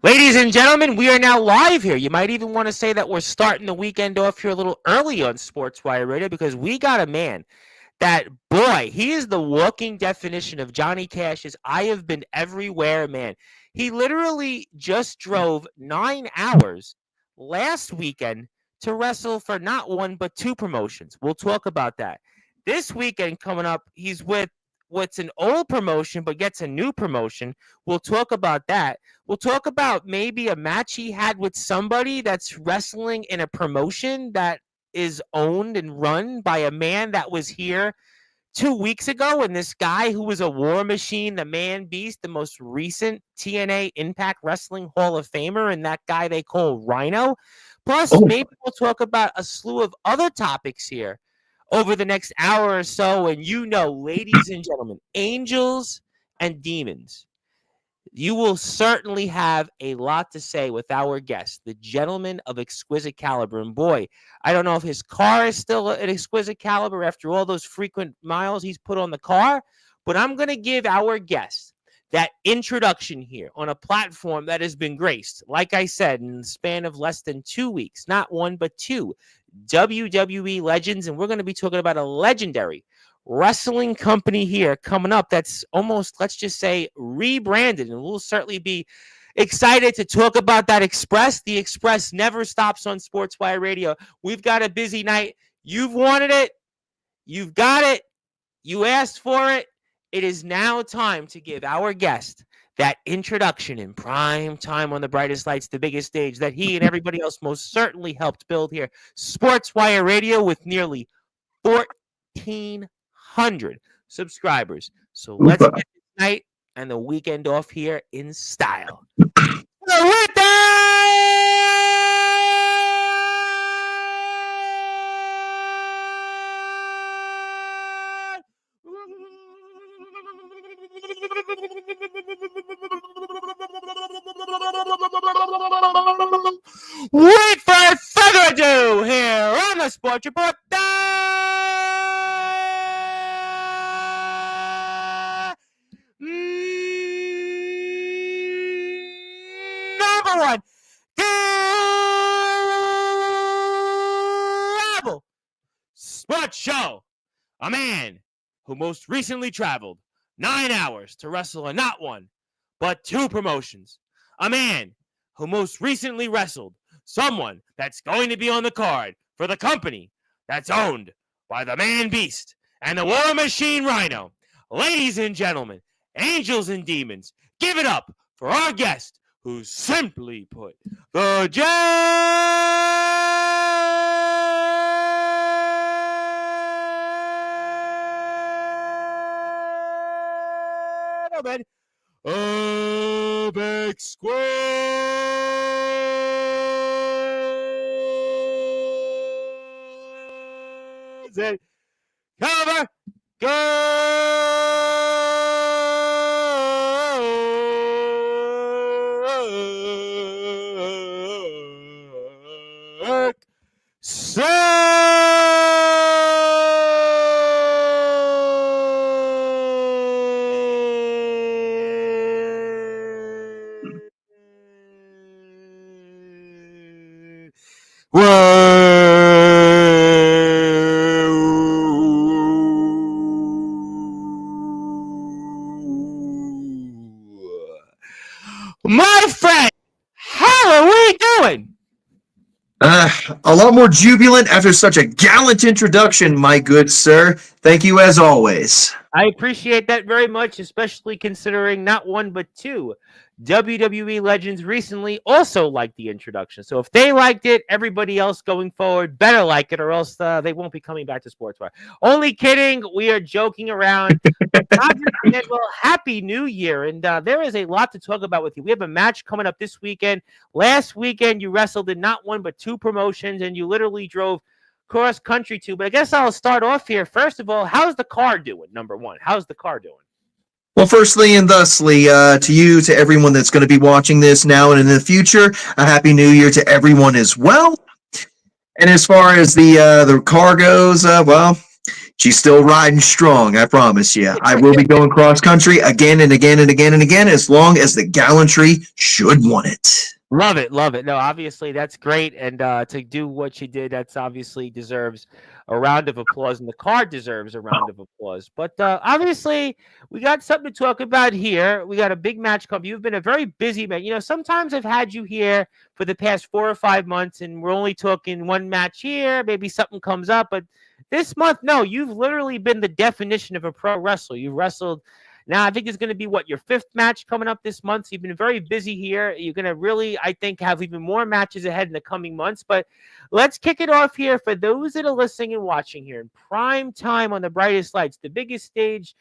Ladies and gentlemen, we are now live here. You might even want to say that we're starting the weekend off here a little early on Sportswire Radio because we got a man that, boy, he is the walking definition of Johnny Cash's I have been everywhere man. He literally just drove 9 hours last weekend to wrestle for not one but two promotions. We'll talk about that. This weekend coming up, he's with what's an old promotion but gets a new promotion. We'll talk about that. We'll talk about maybe a match he had with somebody that's wrestling in a promotion that is owned and run by a man that was here 2 weeks ago, and this guy who was a war machine, the man beast, the most recent TNA Impact Wrestling Hall of Famer, and that guy they call Rhino. Plus, Oh, maybe we'll talk about a slew of other topics here over the next hour or so. And ladies and gentlemen, angels and demons, you will certainly have a lot to say with our guest, the gentleman of exquisite caliber. And boy, I don't know if his car is still an exquisite caliber after all those frequent miles he's put on the car, but I'm going to give our guest that introduction here on a platform that has been graced, like I said, in the span of less than 2 weeks, not one, but two WWE legends. And we're going to be talking about a legendary wrestling company here coming up that's almost, let's just say, rebranded, and we'll certainly be excited to talk about that Express. The Express never stops on Sportswire Radio. We've got a busy night. You've wanted it. You've got it. You asked for it. It is now time to give our guest that introduction in prime time on the brightest lights, the biggest stage that he and everybody else most certainly helped build here. Sportswire Radio with nearly 1,400 subscribers. So let's get this night and the weekend off here in style. Without further ado, here on the Sports Report, number one travel sports show. A man who most recently traveled 9 hours to wrestle in not one, but two promotions. A man who most recently wrestled someone that's going to be on the card for the company that's owned by the man beast and the war machine Rhino. Ladies and gentlemen, angels and demons, give it up for our guest, who simply put, the gentleman of exquisite caliber. My friend, how are we doing? A lot more jubilant after such a gallant introduction, my good sir. Thank you as always. I appreciate that very much, especially considering not one but two WWE legends recently also liked the introduction. So if they liked it, everybody else going forward better like it, or else they won't be coming back to Sportswire. Only kidding. We are joking around. Godrick, well, Happy New Year. And there is a lot to talk about with you. We have a match coming up this weekend. Last weekend, you wrestled in not one but two promotions, and you literally drove cross country to. But I guess I'll start off here. First of all, how's the car doing? Number one, how's the car doing? Well, firstly and thusly, to you, to everyone that's going to be watching this now and in the future, a Happy New Year to everyone as well. And as far as the car goes, well, She's still riding strong, I promise you. I will be going cross country again and again and again and again as long as the gallantry should want it. Love it, love it. No, obviously that's great, and to do what you did, that's obviously deserves a round of applause, and the card deserves a round of applause. But obviously, we got something to talk about here. We got a big match coming. You've been a very busy man. You know, sometimes I've had you here for the past 4 or 5 months, and we're only talking one match here. Maybe something comes up, but this month, no, you've literally been the definition of a pro wrestler. You've wrestled. Now, I think it's going to be your fifth match coming up this month. So you've been very busy here. You're going to really, I think, have even more matches ahead in the coming months. But let's kick it off here for those that are listening and watching here in prime time on the brightest lights, the biggest stage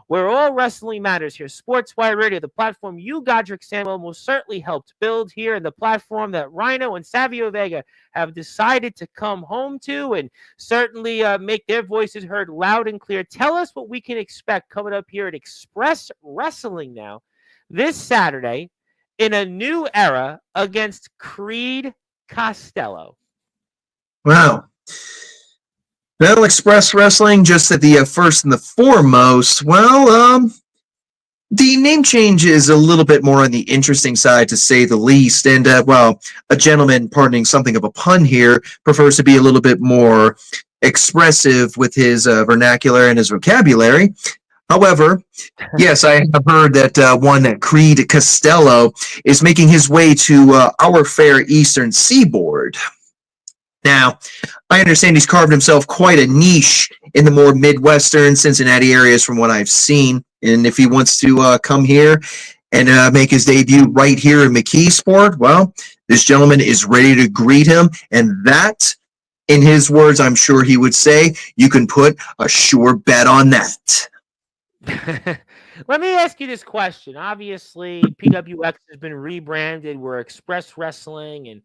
where all wrestling matters here. Sportswire Radio, the platform you, Godrick Sandwell, most certainly helped build here, and the platform that Rhino and Savio Vega have decided to come home to and certainly make their voices heard loud and clear. Tell us what we can expect coming up here at Express Wrestling now this Saturday in a new era against Creed Costello. Wow. Well, Express Wrestling, just at the first and the foremost, well, the name change is a little bit more on the interesting side, to say the least. And, well, a gentleman, pardoning something of a pun here, prefers to be a little bit more expressive with his vernacular and his vocabulary. However, yes, I have heard that one Creed Costello is making his way to our fair eastern seaboard. Now, I understand he's carved himself quite a niche in the more Midwestern Cincinnati areas from what I've seen. And if he wants to come here and make his debut right here in McKeesport, well, this gentleman is ready to greet him. And that, in his words, I'm sure he would say, you can put a sure bet on that. Let me ask you this question. Obviously, PWX has been rebranded. We're Express Wrestling, and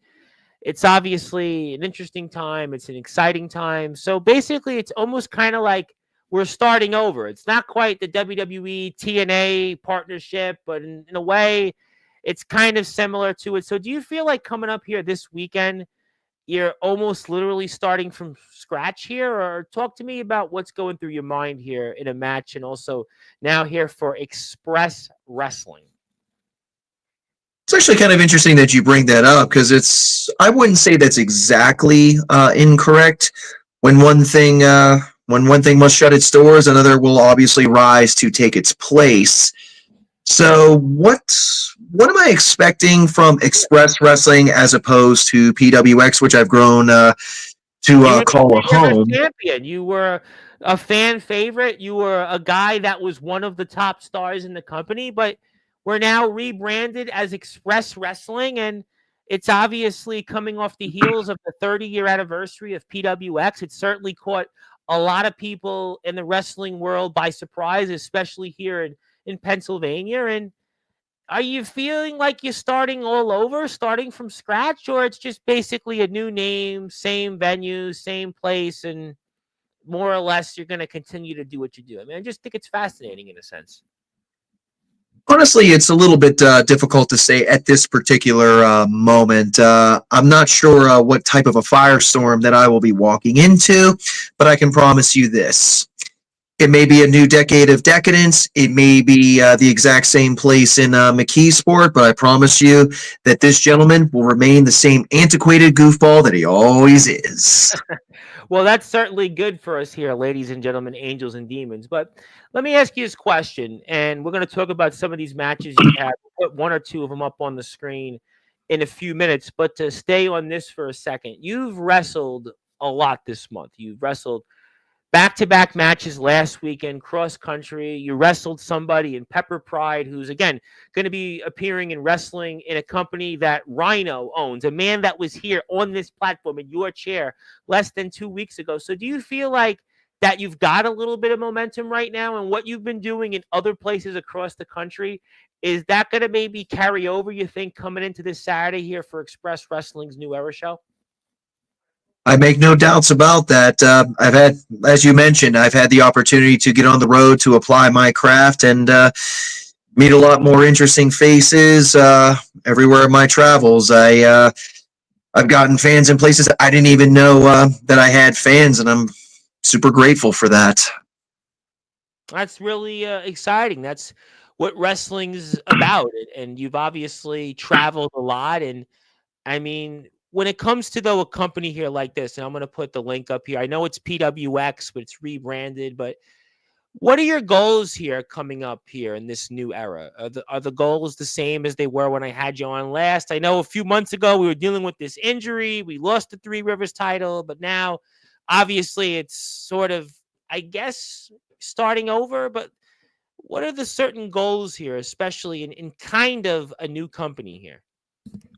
it's obviously an interesting time. It's an exciting time. So basically, it's almost kind of like we're starting over. It's not quite the WWE TNA partnership, but in a way, it's kind of similar to it. So do you feel like coming up here this weekend, you're almost literally starting from scratch here? Or talk to me about what's going through your mind here in a match, and also now here for Express Wrestling. It's actually kind of interesting that you bring that up, because I wouldn't say that's exactly incorrect. When one thing must shut its doors, another will obviously rise to take its place. So what am I expecting from Express Wrestling as opposed to PWX, which I've grown to call a home? Champion. You were a fan favorite. You were a guy that was one of the top stars in the company, but we're now rebranded as Express Wrestling, and it's obviously coming off the heels of the 30-year anniversary of PWX. It certainly caught a lot of people in the wrestling world by surprise, especially here in Pennsylvania. And are you feeling like you're starting all over, starting from scratch, or it's just basically a new name, same venue, same place, and more or less you're going to continue to do what you do? I mean, I just think it's fascinating in a sense. Honestly, it's a little bit difficult to say at this particular moment. I'm not sure what type of a firestorm that I will be walking into, but I can promise you this. It may be a new decade of decadence. It may be the exact same place in McKeesport, but I promise you that this gentleman will remain the same antiquated goofball that he always is. Well, that's certainly good for us here, ladies and gentlemen, angels and demons. But let me ask you this question, and we're going to talk about some of these matches you had. We'll put one or two of them up on the screen in a few minutes. But to stay on this for a second, you've wrestled a lot this month. You've wrestled back-to-back matches last weekend, cross-country. You wrestled somebody in Pepper Pride who's, again, going to be appearing in wrestling in a company that Rhino owns, a man that was here on this platform in your chair less than 2 weeks ago. So do you feel like that you've got a little bit of momentum right now, and what you've been doing in other places across the country, is that going to maybe carry over, you think, coming into this Saturday here for Express Wrestling's New Era show? I make no doubts about that. I've had, as you mentioned, I've had the opportunity to get on the road to apply my craft and meet a lot more interesting faces everywhere in my travels. I've gotten fans in places that I didn't even know that I had fans, and I'm super grateful for that. That's really exciting. That's what wrestling's about. And you've obviously traveled a lot. And I mean, when it comes to though a company here like this, and I'm going to put the link up here. I know it's PWX, but it's rebranded. But what are your goals here coming up here in this new era? Are the goals the same as they were when I had you on last? I know a few months ago we were dealing with this injury. We lost the Three Rivers title, but now obviously it's sort of, I guess, starting over. But what are the certain goals here, especially in kind of a new company here?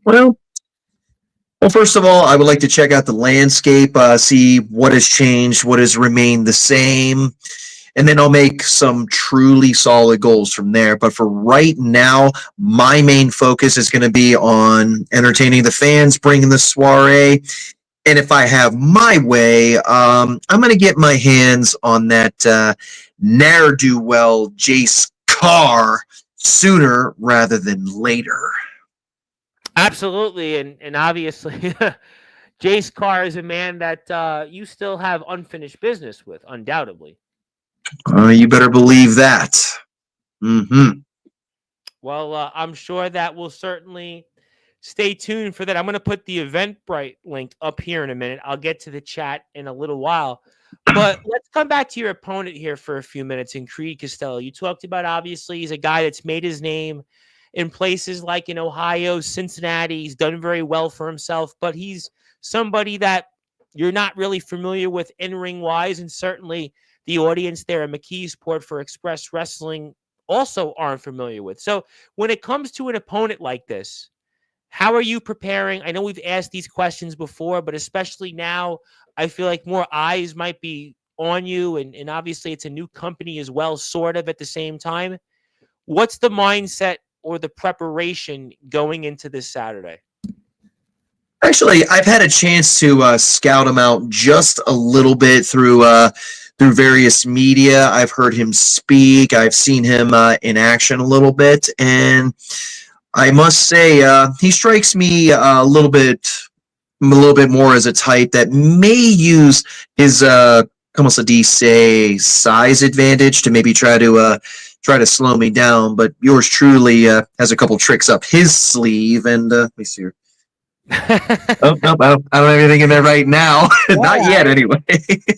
Well, well, first of all, I would like to check out the landscape, see what has changed, what has remained the same, and then I'll make some truly solid goals from there. But for right now, my main focus is going to be on entertaining the fans, bringing the soiree. And if I have my way, I'm going to get my hands on that ne'er-do-well Jace Carr sooner rather than later. Absolutely, and obviously, Jace Carr is a man that you still have unfinished business with, undoubtedly. You better believe that. Mm-hmm. Well, I'm sure that we'll certainly stay tuned for that. I'm going to put the Eventbrite link up here in a minute. I'll get to the chat in a little while. But let's come back to your opponent here for a few minutes in Creed Costello. You talked about, obviously, he's a guy that's made his name in places like in Ohio, Cincinnati. He's done very well for himself, but he's somebody that you're not really familiar with in-ring wise, and certainly the audience there at McKeesport for Express Wrestling also aren't familiar with. So when it comes to an opponent like this, how are you preparing? I know we've asked these questions before, but especially now, I feel like more eyes might be on you. And obviously, it's a new company as well, sort of at the same time. What's the mindset or the preparation going into this Saturday? Actually, I've had a chance to scout him out just a little bit through various media. I've heard him speak. I've seen him in action a little bit, and I must say he strikes me a little bit more as a type that may use his como se dice size advantage to maybe try to slow me down. But yours truly has a couple tricks up his sleeve, and let me see here. Oh, nope, I don't have anything in there right now. Not yet, anyway.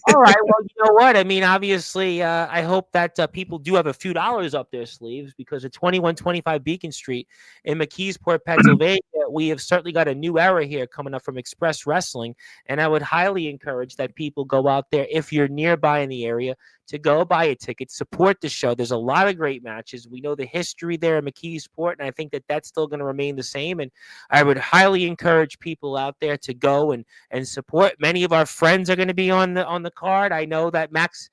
All right. Well, you know what? I mean, obviously, I hope that people do have a few dollars up their sleeves, because at 2125 Beacon Street in McKeesport, Pennsylvania, we have certainly got a new era here coming up from Express Wrestling. And I would highly encourage that people go out there, if you're nearby in the area, to go buy a ticket, support the show. There's a lot of great matches. We know the history there in McKeesport, and I think that that's still going to remain the same. And I would highly encourage people out there to go and support. Many of our friends are going to be on the card. I know that Max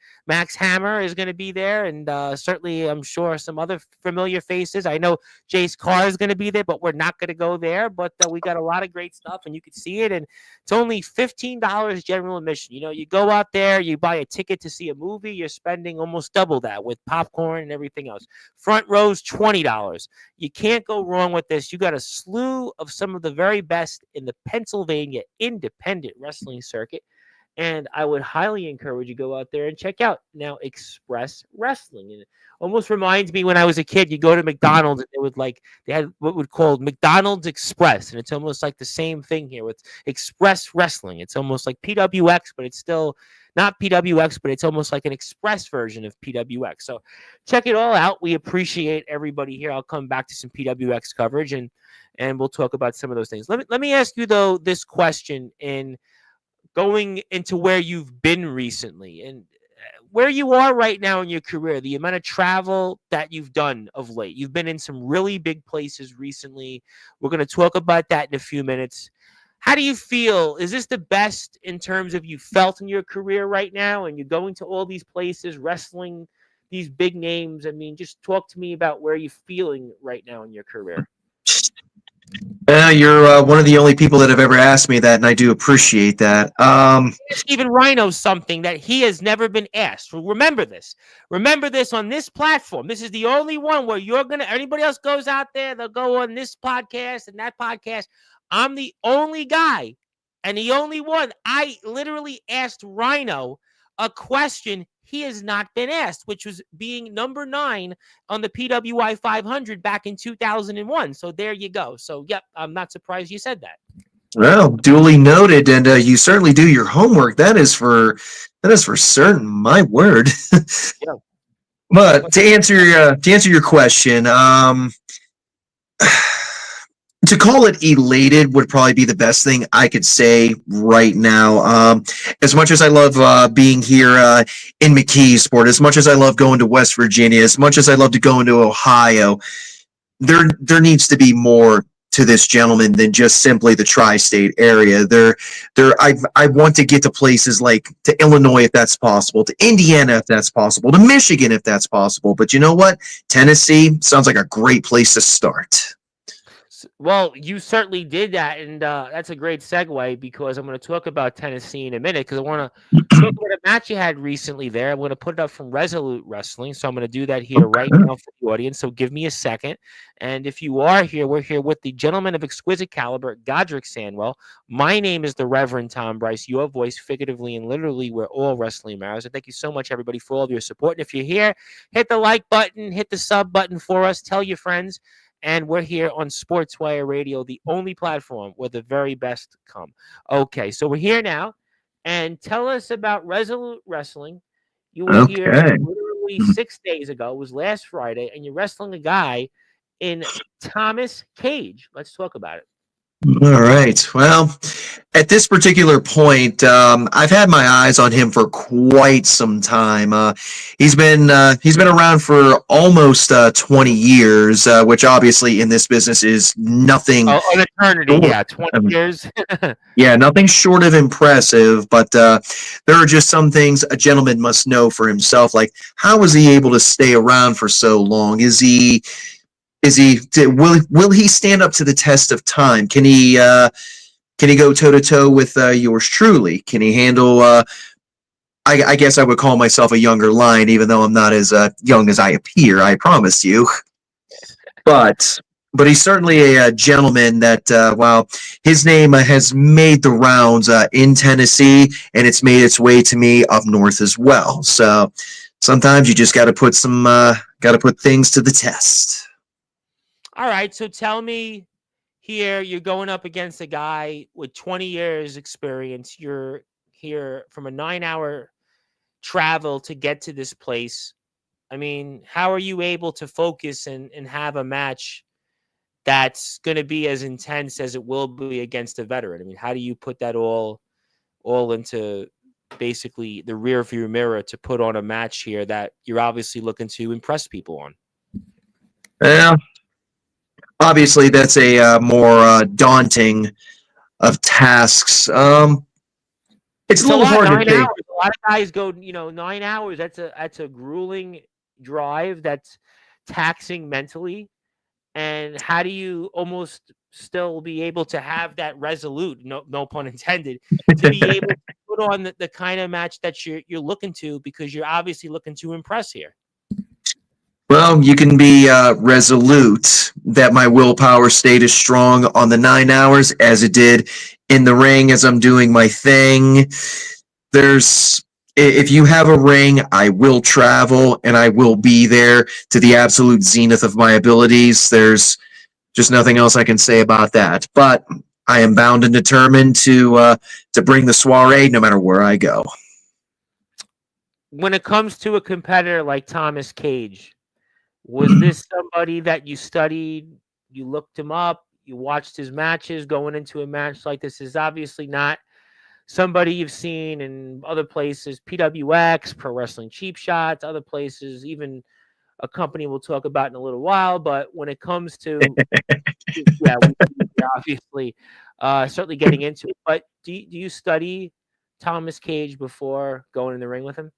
Hammer is going to be there, and certainly I'm sure some other familiar faces. I know Jace Carr is going to be there, but we're not going to go there. But we got a lot of great stuff, and you can see it. And it's only $15 general admission. You know, you go out there, you buy a ticket to see a movie, you're spending almost double that with popcorn and everything else. Front row's $20. You can't go wrong with this. You got a slew of some of the very best in the Pennsylvania independent wrestling circuit. And I would highly encourage you to go out there and check out now Express Wrestling. And it almost reminds me when I was a kid, you go to McDonald's and they had what would call McDonald's Express. And it's almost like the same thing here with Express Wrestling. It's almost like PWX, but it's still not PWX, but it's almost like an express version of PWX. So check it all out. We appreciate everybody here. I'll come back to some PWX coverage and we'll talk about some of those things. Let me ask you though this question in going into where you've been recently and where you are right now in your career, the amount of travel that you've done of late. You've been in some really big places recently. We're going to talk about that in a few minutes. How do you feel? Is this the best in terms of you felt in your career right now, and you're going to all these places, wrestling these big names? I mean, just talk to me about where you're feeling right now in your career. You're one of the only people that have ever asked me that, and I do appreciate that. Even Rhino something that he has never been asked. Remember this. Remember this on this platform. This is the only one where anybody else goes out there, they'll go on this podcast and that podcast. I'm the only guy and the only one. I literally asked Rhino a question he has not been asked, which was being number 9 on the PWI 500 back in 2001. So there you go. So, yep, I'm not surprised you said that. Well, duly noted, and you certainly do your homework. That is for certain. My word. Yeah. But to answer your question, to call it elated would probably be the best thing I could say right now. As much as I love being here in McKeesport, as much as I love going to West Virginia, as much as I love to go into Ohio, there needs to be more to this gentleman than just simply the tri-state area. I want to get to places like to Illinois if that's possible, to Indiana if that's possible, to Michigan if that's possible. But you know what? Tennessee sounds like a great place to start. Well, you certainly did that, and that's a great segue because I'm going to talk about Tennessee in a minute because I want to talk about a match you had recently there. I'm going to put it up from Resolute Wrestling, so I'm going to do that here right now for the audience. So give me a second, and if you are here, we're here with the gentleman of exquisite caliber, Godrick Sandwell. My name is the Reverend Tom Bryce. Your voice, figuratively and literally, we're all wrestling Maras. And thank you so much, everybody, for all of your support. And if you're here, hit the like button, hit the sub button for us, tell your friends. And we're here on Sportzwire Radio, the only platform where the very best come. Okay, so we're here now. And tell us about Resolute Wrestling. You were here literally 6 days ago. It was last Friday. And you're wrestling a guy in Thomas Cage. Let's talk about it. All right. Well, at this particular point, I've had my eyes on him for quite some time. He's been around for almost 20 years, which obviously in this business is nothing. Oh, an eternity, yeah, 20 years. Yeah, nothing short of impressive. But there are just some things a gentleman must know for himself. Like, how is he able to stay around for so long? Will he stand up to the test of time? Can he go toe to toe with yours truly? Can he handle? I guess I would call myself a younger lion, even though I'm not as young as I appear. I promise you. But he's certainly a gentleman that, while his name has made the rounds in Tennessee, and it's made its way to me up north as well. So sometimes you just got to put things to the test. All right, so tell me here, you're going up against a guy with 20 years experience. You're here from a 9-hour travel to get to this place. I mean, how are you able to focus and have a match that's going to be as intense as it will be against a veteran? I mean, how do you put that all into basically the rear view mirror to put on a match here that you're obviously looking to impress people on? Yeah. Obviously, that's a more daunting of tasks. It's a little hard to think. A lot of guys go, 9 hours. That's a grueling drive. That's taxing mentally. And how do you almost still be able to have that resolute, no pun intended, to be able to put on the kind of match that you're looking to, because you're obviously looking to impress here? Well, you can be resolute that my willpower stayed as strong on the 9 hours as it did in the ring as I'm doing my thing. If you have a ring, I will travel and I will be there to the absolute zenith of my abilities. There's just nothing else I can say about that. But I am bound and determined to bring the soiree no matter where I go. When it comes to a competitor like Thomas Cage, was this somebody that you studied, you looked him up, you watched his matches? Going into a match like this is obviously not somebody you've seen in other places, PWX, Pro Wrestling Cheap Shots, other places, even a company we'll talk about in a little while. But when it comes to, yeah, we're obviously certainly getting into it. But do you study Thomas Cage before going in the ring with him?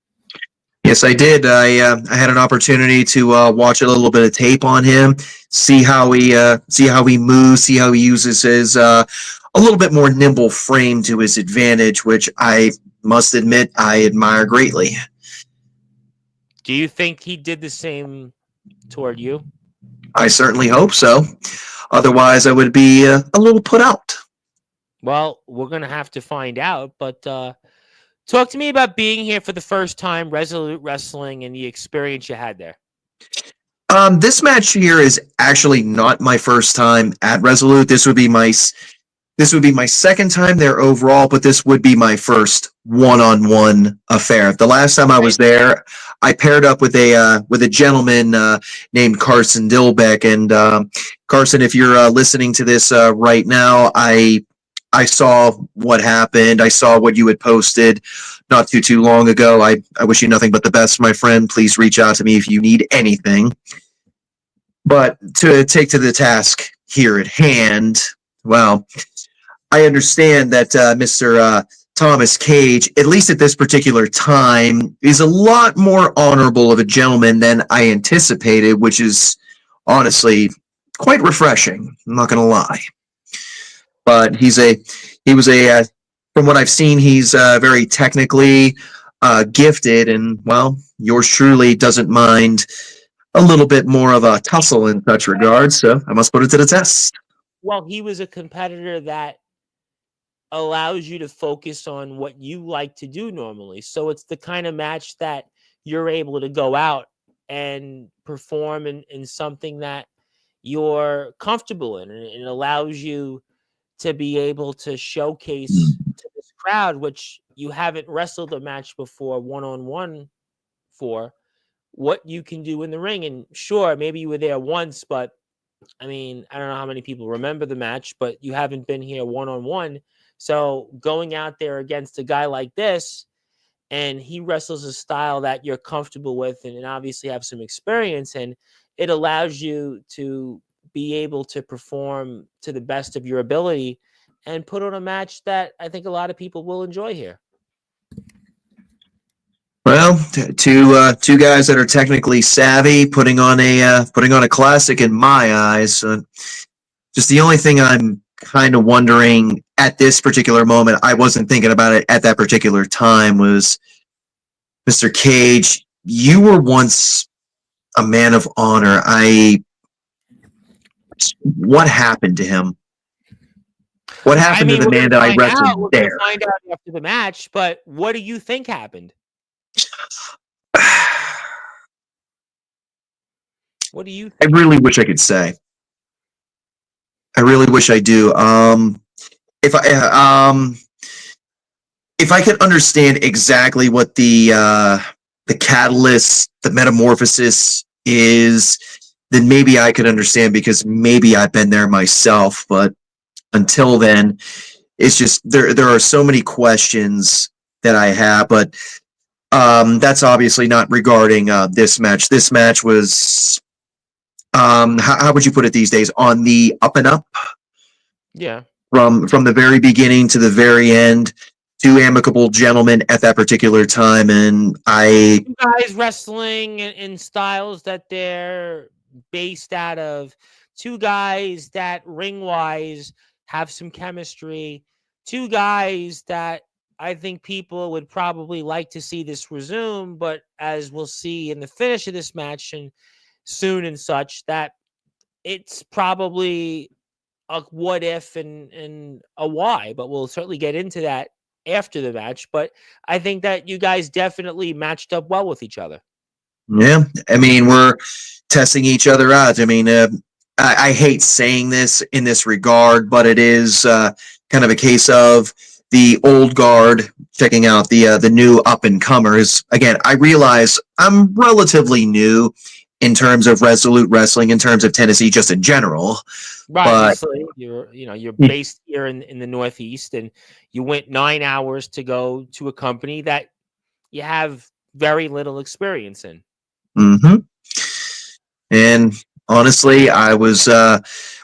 Yes, I did. I had an opportunity to watch a little bit of tape on him, see how he moves, see how he uses his a little bit more nimble frame to his advantage, which I must admit I admire greatly. Do you think he did the same toward you? I certainly hope so. Otherwise, I would be a little put out. Well, we're going to have to find out, but Talk to me about being here for the first time, Resolute Wrestling, and the experience you had there. This match here is actually not my first time at Resolute. This would be my second time there overall, but this would be my first one-on-one affair. The last time I was there, I paired up with a gentleman named Carson Dilbeck. And Carson, if you're listening to this right now, I saw what happened. I saw what you had posted not too long ago. I wish you nothing but the best, my friend. Please reach out to me if you need anything. But to take to the task here at hand, well, I understand that Mr. Thomas Cage, at least at this particular time, is a lot more honorable of a gentleman than I anticipated, which is honestly quite refreshing. I'm not going to lie. But from what I've seen, he's very technically gifted, and well, yours truly doesn't mind a little bit more of a tussle in such regards. So I must put it to the test. Well, he was a competitor that allows you to focus on what you like to do normally. So it's the kind of match that you're able to go out and perform in something that you're comfortable in. And it allows you to be able to showcase to this crowd, which you haven't wrestled a match before one-on-one for, what you can do in the ring. And sure, maybe you were there once, but I mean, I don't know how many people remember the match, but you haven't been here one-on-one. So going out there against a guy like this, and he wrestles a style that you're comfortable with and obviously have some experience in, it allows you to be able to perform to the best of your ability and put on a match that I think a lot of people will enjoy here. Well, two guys that are technically savvy, putting on a classic in my eyes. Just the only thing I'm kind of wondering at this particular moment, I wasn't thinking about it at that particular time, was Mr. Cage. You were once a man of honor. What happened to him? What happened to the man that I wrestled We're there? going to find out after the match, but what do you think happened? What do you think? I really wish I could say. I really wish I do. If I could understand exactly what the catalyst, the metamorphosis is, then maybe I could understand, because maybe I've been there myself. But until then, it's just there are so many questions that I have. But that's obviously not regarding this match. This match was, how would you put it these days, on the up and up? Yeah. From the very beginning to the very end, two amicable gentlemen at that particular time, and two guys wrestling in styles that they're based out of, two guys that ring-wise have some chemistry, two guys that I think people would probably like to see this resume, but as we'll see in the finish of this match and soon and such, that it's probably a what if and a why, but we'll certainly get into that after the match. But I think that you guys definitely matched up well with each other. yeah, I mean, we're testing each other out. I mean, I hate saying this in this regard, but it is kind of a case of the old guard checking out the new up and comers. Again, I realize I'm relatively new in terms of Resolute Wrestling, in terms of Tennessee, just in general. Right, But obviously, you're based here in the Northeast, and you went 9 hours to go to a company that you have very little experience in. Mm-hmm. And honestly, I was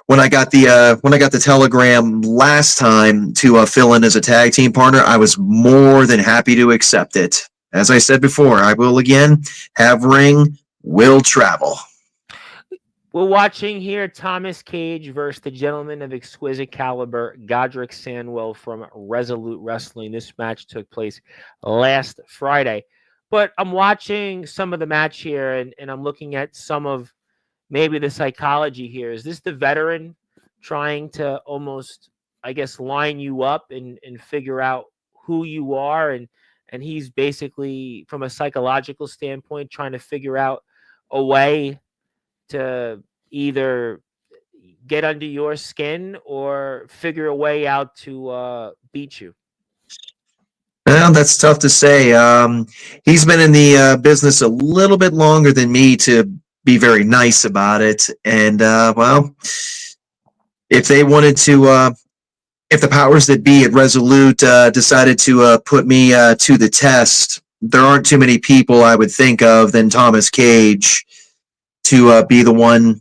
when I got the telegram last time to fill in as a tag team partner, I was more than happy to accept it. As I said before, I will again have ring, will travel. We're watching here Thomas Cage versus the gentleman of exquisite caliber, Godrick Sandwell from Resolute Wrestling. This match took place last Friday. But I'm watching some of the match here, and I'm looking at some of maybe the psychology here. Is this the veteran trying to almost, I guess, line you up and figure out who you are and and he's basically, from a psychological standpoint, trying to figure out a way to either get under your skin or figure a way out to beat you. Well, that's tough to say. He's been in the business a little bit longer than me to be very nice about it. And, well, if they wanted to, if the powers that be at Resolute decided to put me to the test, there aren't too many people I would think of than Thomas Cage to be the one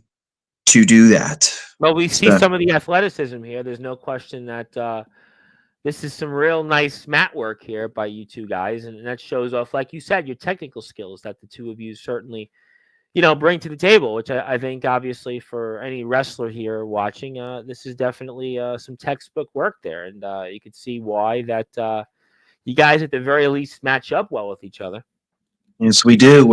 to do that. Well, we see So, some of the athleticism here. There's no question that this is some real nice mat work here by you two guys, and that shows off, like you said, your technical skills that the two of you certainly, bring to the table, which I think obviously for any wrestler here watching, this is definitely some textbook work there, and you can see why that you guys at the very least match up well with each other. yes, we do.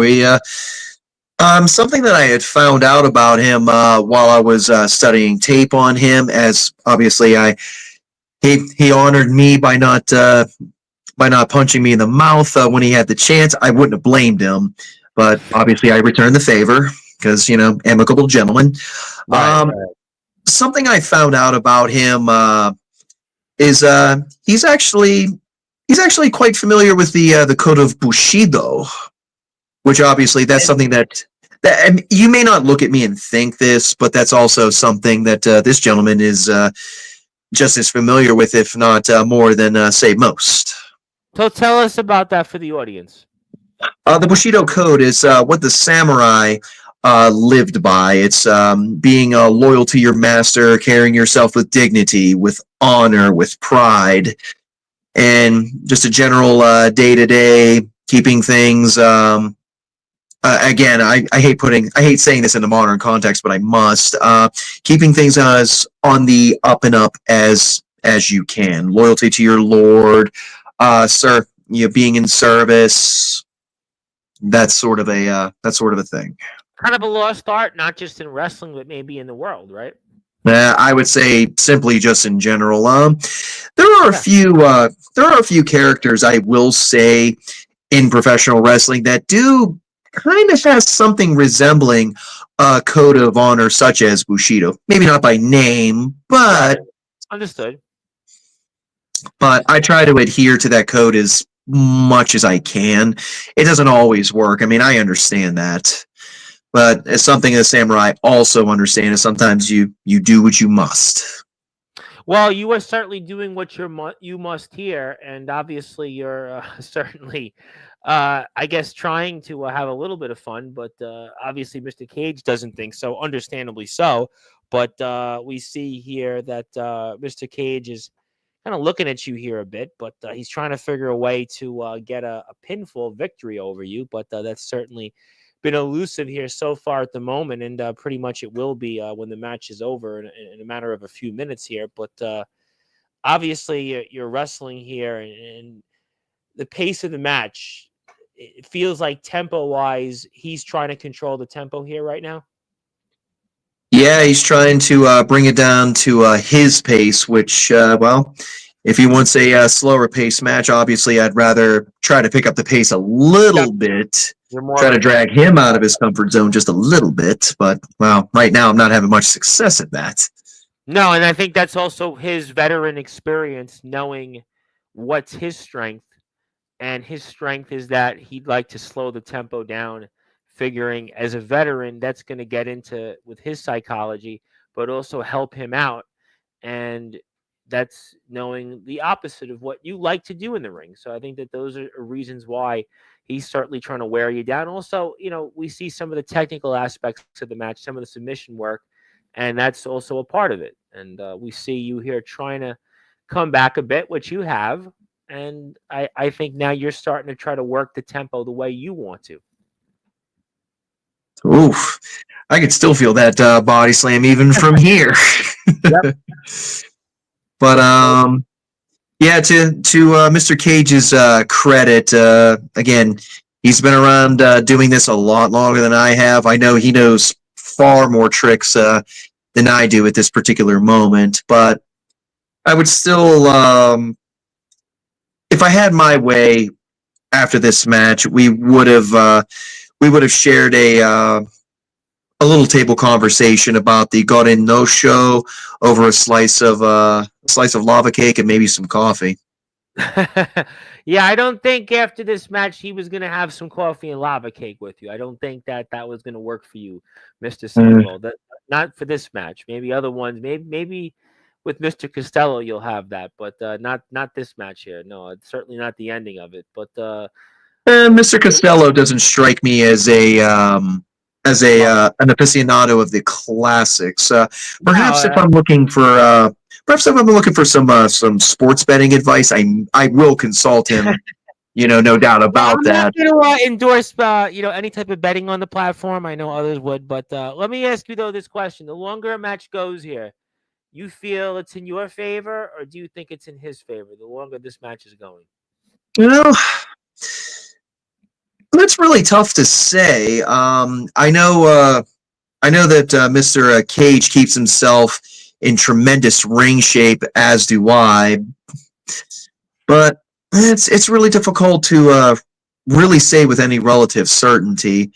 Something that I had found out about him while I was studying tape on him, as obviously he honored me by not punching me in the mouth when he had the chance. I wouldn't have blamed him, but obviously I returned the favor because amicable gentleman. Right. Something I found out about him is he's actually quite familiar with the code of Bushido, which obviously that's something that and you may not look at me and think this, but that's also something that this gentleman is just as familiar with, if not more than, say, most. So tell us about that for the audience. The Bushido Code is what the samurai lived by. It's being loyal to your master, carrying yourself with dignity, with honor, with pride, and just a general day-to-day keeping things. Again, I hate saying this in the modern context, but I must. Keeping things as on the up and up as you can. Loyalty to your lord, sir. Being in service. That's sort of a thing. Kind of a lost art, not just in wrestling, but maybe in the world, right? I would say simply just in general. There are a few characters I will say in professional wrestling that do kind of has something resembling a code of honor, such as Bushido. Maybe not by name, but understood. But I try to adhere to that code as much as I can. It doesn't always work. I mean, I understand that, but it's something that samurai also understand. Is sometimes you do what you must. Well, you are certainly doing what you must here, and obviously you're certainly, I guess, trying to have a little bit of fun. But obviously, Mr. Cage doesn't think so, understandably so. But we see here that Mr. Cage is kind of looking at you here a bit, but he's trying to figure a way to get a pinfall victory over you. But that's certainly been elusive here so far at the moment, and pretty much it will be when the match is over in a matter of a few minutes here. But obviously, you're wrestling here, and the pace of the match, it feels like tempo-wise, he's trying to control the tempo here right now. Yeah, he's trying to bring it down to his pace, which, well, if he wants a slower pace match, obviously I'd rather try to pick up the pace a little bit. Try to drag him out of his comfort zone just a little bit, but, well, right now I'm not having much success at that. No, and I think that's also his veteran experience, knowing what's his strength, and his strength is that he'd like to slow the tempo down, figuring as a veteran that's going to get into with his psychology, but also help him out, and that's knowing the opposite of what you like to do in the ring. So I think that those are reasons why he's certainly trying to wear you down. Also, we see some of the technical aspects of the match, some of the submission work, and that's also a part of it. And we see you here trying to come back a bit, which you have. And I think now you're starting to try to work the tempo the way you want to. Oof. I could still feel that body slam even from here. Yep. But yeah, to Mr. Cage's credit, again, he's been around doing this a lot longer than I have. I know he knows far more tricks than I do at this particular moment, but I would still, if I had my way, after this match, we would have shared a little table conversation about the Godin no show over a slice of lava cake and maybe some coffee. Yeah, I don't think after this match he was going to have some coffee and lava cake with you. I don't think that was going to work for you, Mr. Sandwell. That not for this match. Maybe other ones. Maybe with Mr. Costello you'll have that, but not this match here. No, it's certainly not the ending of it. But Mr. Costello doesn't strike me as an aficionado of the classics. Perhaps if I'm looking for some sports betting advice, I will consult him. No doubt about that. I'm not going to endorse any type of betting on the platform. I know others would, but let me ask you though this question: the longer a match goes here, you feel it's in your favor, or do you think it's in his favor? The longer this match is going, that's really tough to say. I know that Mr. Cage keeps himself in tremendous ring shape, as do I. But it's really difficult to really say with any relative certainty.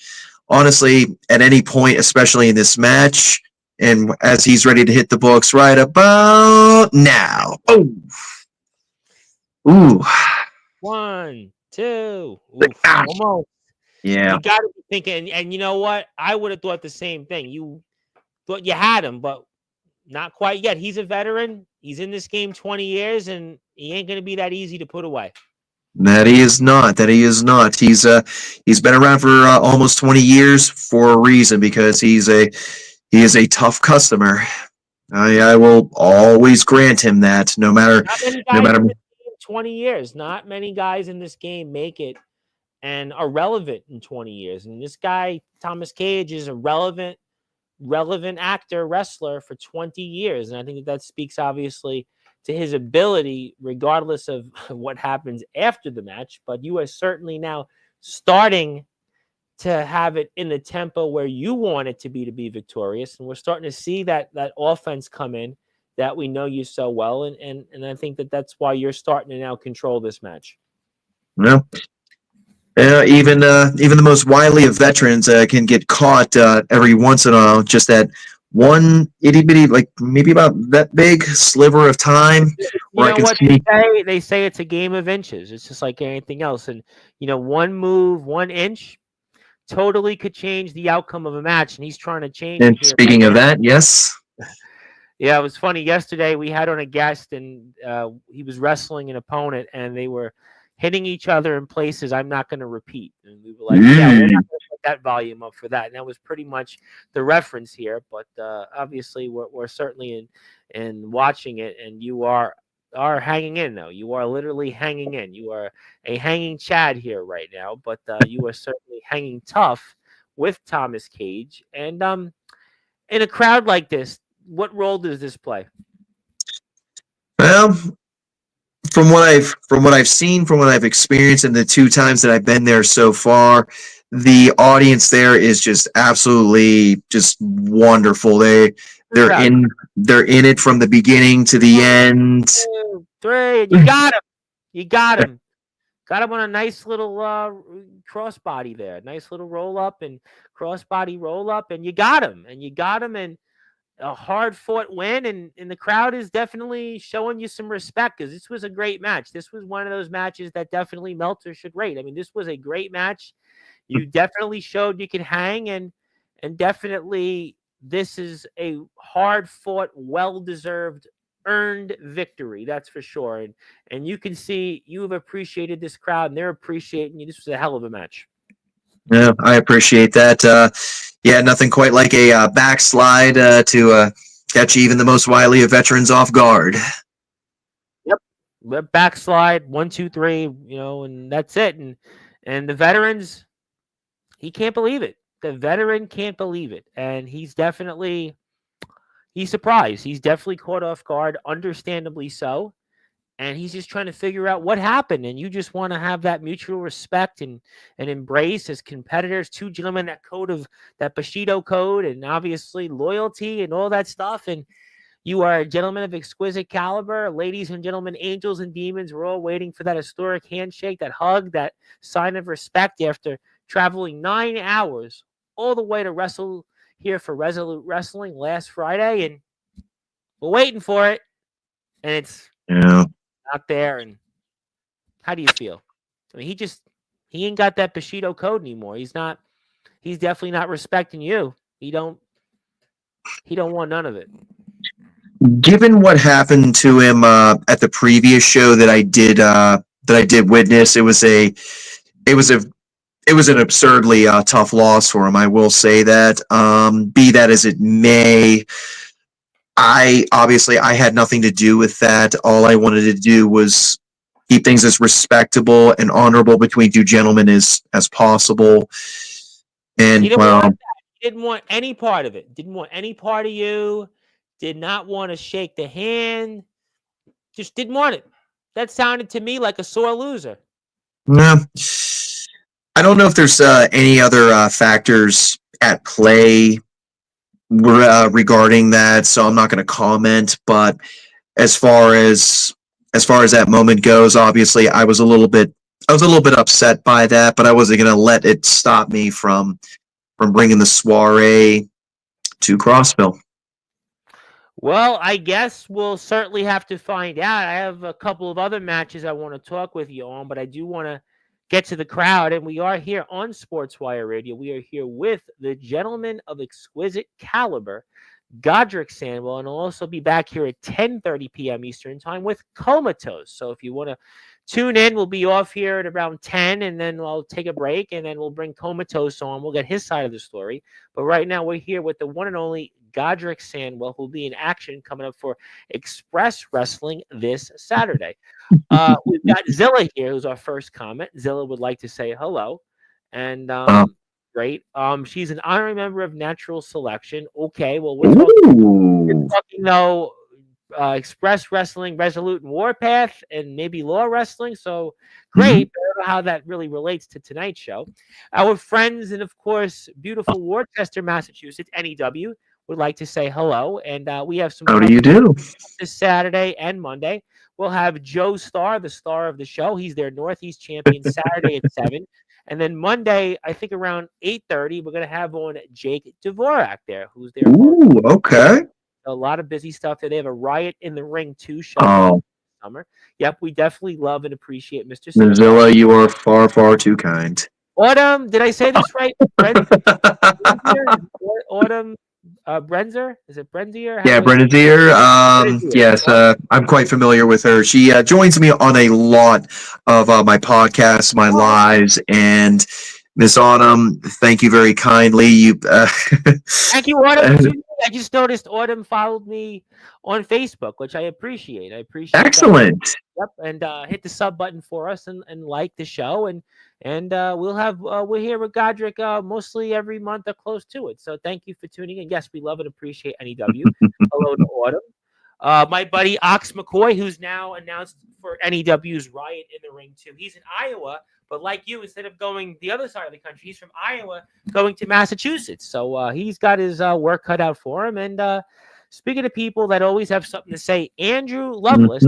Honestly, at any point, especially in this match, and as he's ready to hit the books right about now. Oh. Ooh. 1, 2. Oof, almost. Yeah. You got to be thinking, and you know what? I would have thought the same thing. You thought you had him, but not quite yet. He's a veteran. He's in this game 20 years, and he ain't going to be that easy to put away. That he is not. He's been around for almost 20 years for a reason, because he is a tough customer. I will always grant him that, no matter. 20 years. Not many guys in this game make it and are relevant in 20 years. And this guy, Thomas Cage, is a relevant actor, wrestler for 20 years. And I think that speaks obviously to his ability, regardless of what happens after the match. But you are certainly now starting to have it in the tempo where you want it to be victorious. And we're starting to see that offense come in that we know you so well. And I think that's why you're starting to now control this match. No. Even the most wily of veterans can get caught every once in a while. Just that one itty bitty, like maybe about that big sliver of time. You know what they say? It's a game of inches. It's just like anything else. And one move, 1 inch, totally could change the outcome of a match. And he's trying to change. And speaking of that, yes. Yeah, it was funny. Yesterday we had on a guest, and he was wrestling an opponent, and they were hitting each other in places I'm not going to repeat. And we were like, yeah, we're not going to put that volume up for that. And that was pretty much the reference here. But obviously, we're certainly in watching it, and you are hanging in, though. You are literally hanging in. You are a hanging Chad here right now, but you are certainly hanging tough with Thomas Cage. And in a crowd like this, what role does this play? Well, from what I've seen, from what I've experienced, and the 2 times that I've been there so far, the audience there is just absolutely just wonderful. They're in it from the beginning to the end. 2, 3, and you got him. You got him. Got him on a nice little crossbody there. Nice little roll up and crossbody roll up, and you got him. And a hard-fought win, and the crowd is definitely showing you some respect, because this was a great match. This was one of those matches that definitely Meltzer should rate. I mean, this was a great match. You definitely showed you can hang, and definitely this is a hard-fought, well-deserved, earned victory. That's for sure. And you can see you have appreciated this crowd, and they're appreciating you. This was a hell of a match. Yeah, I appreciate that. Yeah, nothing quite like a backslide to catch even the most wily of veterans off guard. Yep, backslide 1, 2, 3, and that's it. And the veterans, he can't believe it. The veteran can't believe it, and he's surprised. He's definitely caught off guard, understandably so. And he's just trying to figure out what happened. And you just want to have that mutual respect and embrace as competitors, 2 gentlemen, that Bushido code, and obviously loyalty and all that stuff. And You are a gentleman of exquisite caliber. Ladies and gentlemen, angels and demons, we're all waiting for that historic handshake, that hug, that sign of respect after traveling 9 hours all the way to wrestle here for Resolute Wrestling last Friday. And we're waiting for it. And it's Yeah. not there. And how do you feel? I mean, he ain't got that Bushido code anymore. He's definitely not respecting you. He don't want none of it. Given what happened to him at the previous show that I did witness, it was a it was an absurdly tough loss for him. I will say that. Be that as it may, I had nothing to do with that. All I wanted to do was keep things as respectable and honorable between two gentlemen as possible. He And didn't well, want that. He didn't want any part of it. Didn't want any part of you. Did not want to shake the hand. Just didn't want it. That sounded to me like a sore loser. no, I don't know if there's any other factors at play regarding that, so I'm not going to comment. But as far as that moment goes, obviously I was a little bit upset by that, but I wasn't going to let it stop me from bringing the soiree to Crossville. Well, I guess we'll certainly have to find out. I have a couple of other matches I want to talk with you on, but I do want to get to the crowd. And we are here on Sportswire Radio. We are here with the gentleman of exquisite caliber, Godrick Sandwell, and I'll also be back here at 10:30 p.m. Eastern Time with Comatose. So if you want to tune in, we'll be off here at around 10, and then I'll take a break, and then we'll bring Comatose on. We'll get his side of the story. But right now, we're here with the one and only Godrick Sandwell, who will be in action coming up for Express Wrestling this Saturday. We've got Zilla here, who's our first comment. Zilla would like to say hello. And great. She's an honorary member of Natural Selection. Okay, well, we're talking though Express Wrestling, Resolute, and Warpath, and maybe Law Wrestling. So great. But I don't know how that really relates to tonight's show. Our friends and, of course, beautiful Worcester, Massachusetts, NEW, would like to say hello. And we have some. How do you do? This Saturday and Monday. We'll have Joe Starr, the star of the show. He's their Northeast champion Saturday at 7. And then Monday, I think around 8:30, we're going to have on Jake Dvorak there, who's there. Ooh, okay. A lot of busy stuff there. They have a Riot in the Ring 2 show summer. Yep, we definitely love and appreciate Mr. Zilla, you are far, far too kind. Autumn, did I say this right? Autumn Brenzer? Is it Brenzier? Yeah, Brenzier. Yes, I'm quite familiar with her. She joins me on a lot of my podcasts, my lives, and Miss Autumn, thank you very kindly. Thank you, Autumn. I just noticed Autumn followed me on Facebook, which I appreciate. Excellent. That. Yep, and hit the sub button for us and like the show, and we're here with Godrick mostly every month or close to it. So thank you for tuning in. Yes, we love and appreciate NEW. Hello to Autumn. My buddy Ox McCoy, who's now announced for NEW's Riot in the Ring 2. He's in Iowa, but like you, instead of going the other side of the country, he's from Iowa going to Massachusetts. So he's got his work cut out for him. And speaking of people that always have something to say, Andrew Lovelace,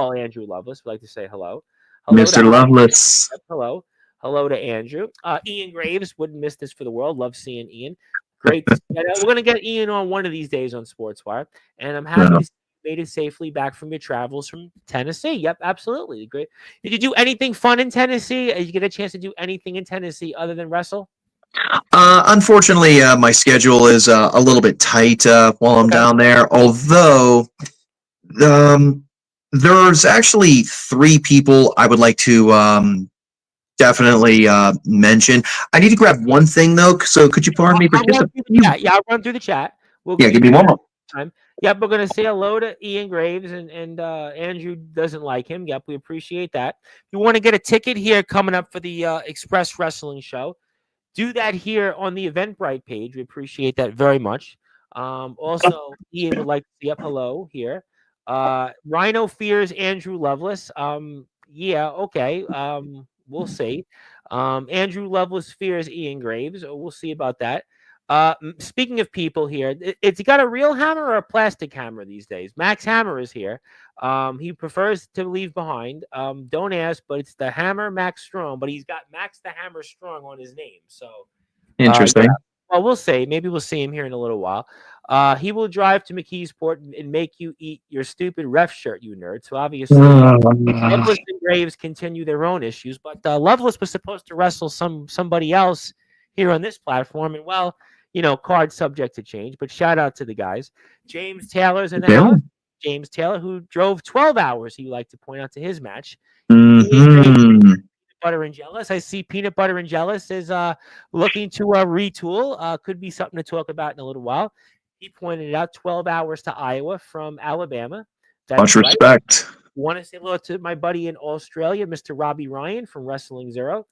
all Andrew Lovelace would like to say hello. Hello Mr. Lovelace. Hello. Hello to Andrew. Ian Graves, wouldn't miss this for the world. Love seeing Ian. Great. We're going to get Ian on one of these days on Sportswire. And I'm happy to see you made it safely back from your travels from Tennessee. Yep, absolutely. Great. Did you do anything fun in Tennessee? Did you get a chance to do anything in Tennessee other than wrestle? Unfortunately, my schedule is a little bit tight while I'm down there. Although, there's actually 3 people I would like to definitely mention. I need to grab one thing though, so could you pardon me for just a few? Yeah, I'll run through the chat. Give me one more time. Yep, we're gonna say hello to Ian Graves and Andrew doesn't like him. Yep, we appreciate that. If you want to get a ticket here coming up for the Express Wrestling Show, do that here on the Eventbrite page. We appreciate that very much. Also, Ian would like to see hello here. Rhino fears Andrew Lovelace. Yeah, okay. We'll see. Andrew Lovelace fears Ian Graves. We'll see about that. Speaking of people here, it's got a real hammer or a plastic hammer these days. Max Hammer is here. He prefers to leave behind. Don't ask, but it's the Hammer Max Strong. But he's got Max the Hammer Strong on his name. So, yeah. Interesting. Well, we'll see. Maybe we'll see him here in a little while. He will drive to McKeesport and make you eat your stupid ref shirt, you nerd. So obviously, Loveless and Graves continue their own issues, but Loveless was supposed to wrestle somebody else here on this platform, and well, card subject to change. But shout out to the guys. James Taylor's in the house. James Taylor, who drove 12 hours, he would like to point out to his match. Peanut Butter and Jealous. I see Peanut Butter and Jealous is looking to retool. Could be something to talk about in a little while. He pointed it out, 12 hours to Iowa from Alabama. That's much respect. Want to say hello to my buddy in Australia, Mr. Robbie Ryan from Wrestling Zero.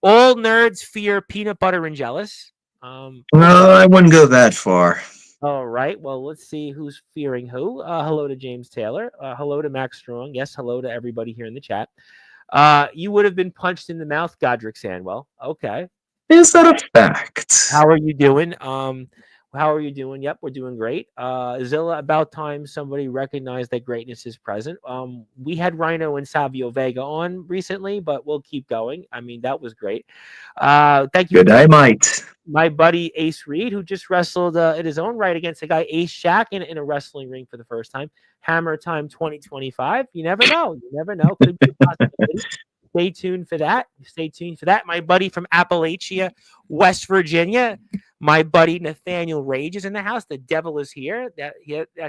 All nerds fear Peanut Butter and Jealous. No, I wouldn't go that far. All right. Well, let's see who's fearing who. Hello to James Taylor. Hello to Max Strong. Yes, hello to everybody here in the chat. You would have been punched in the mouth, Godrick Sandwell. Okay. Is that a fact? How are you doing? How are you doing? Yep, we're doing great. Zilla, about time somebody recognized that greatness is present. We had Rhino and Savio Vega on recently, but we'll keep going. I mean, that was great. Thank you. Good day, mate. My buddy Ace Reed, who just wrestled in his own right against a guy, Ace Shack, in a wrestling ring for the first time. Hammer Time 2025. You never know. You never know. Could be a possibility. Stay tuned for that. Stay tuned for that. My buddy from Appalachia, West Virginia, my buddy Nathaniel Rage is in the house. The devil is here. That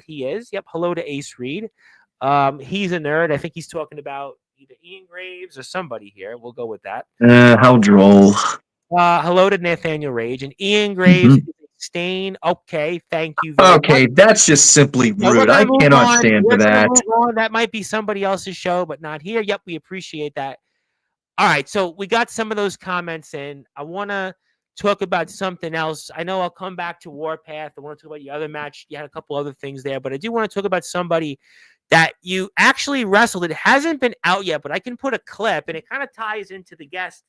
he is. Yep. Hello to Ace Reed. He's a nerd. I think he's talking about either Ian Graves or somebody here. We'll go with that. How droll. Hello to Nathaniel Rage and Ian Graves. Stain. Okay, thank you very much. That's just simply rude. I cannot stand for that. That might be somebody else's show, but not here. Yep, we appreciate that. All right, so we got some of those comments in. I want to talk about something else. I know I'll come back to Warpath. I want to talk about your other match. You had a couple other things there, but I do want to talk about somebody that you actually wrestled. It hasn't been out yet, but I can put a clip, and it kind of ties into the guest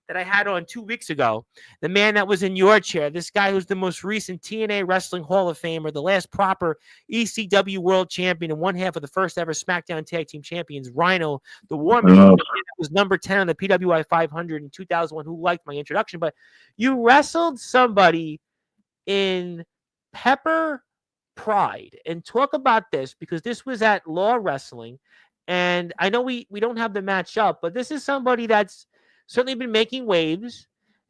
that I had on 2 weeks ago. The man that was in your chair, this guy who's the most recent TNA Wrestling Hall of Famer, the last proper ECW World Champion, and one half of the first ever SmackDown Tag Team Champions, Rhino, the War Machine, that was number 10 on the PWI 500 in 2001, who liked my introduction. But you wrestled somebody in Pepper Pride. And talk about this, because this was at Law Wrestling. And I know we don't have the match up, but this is somebody that's certainly been making waves,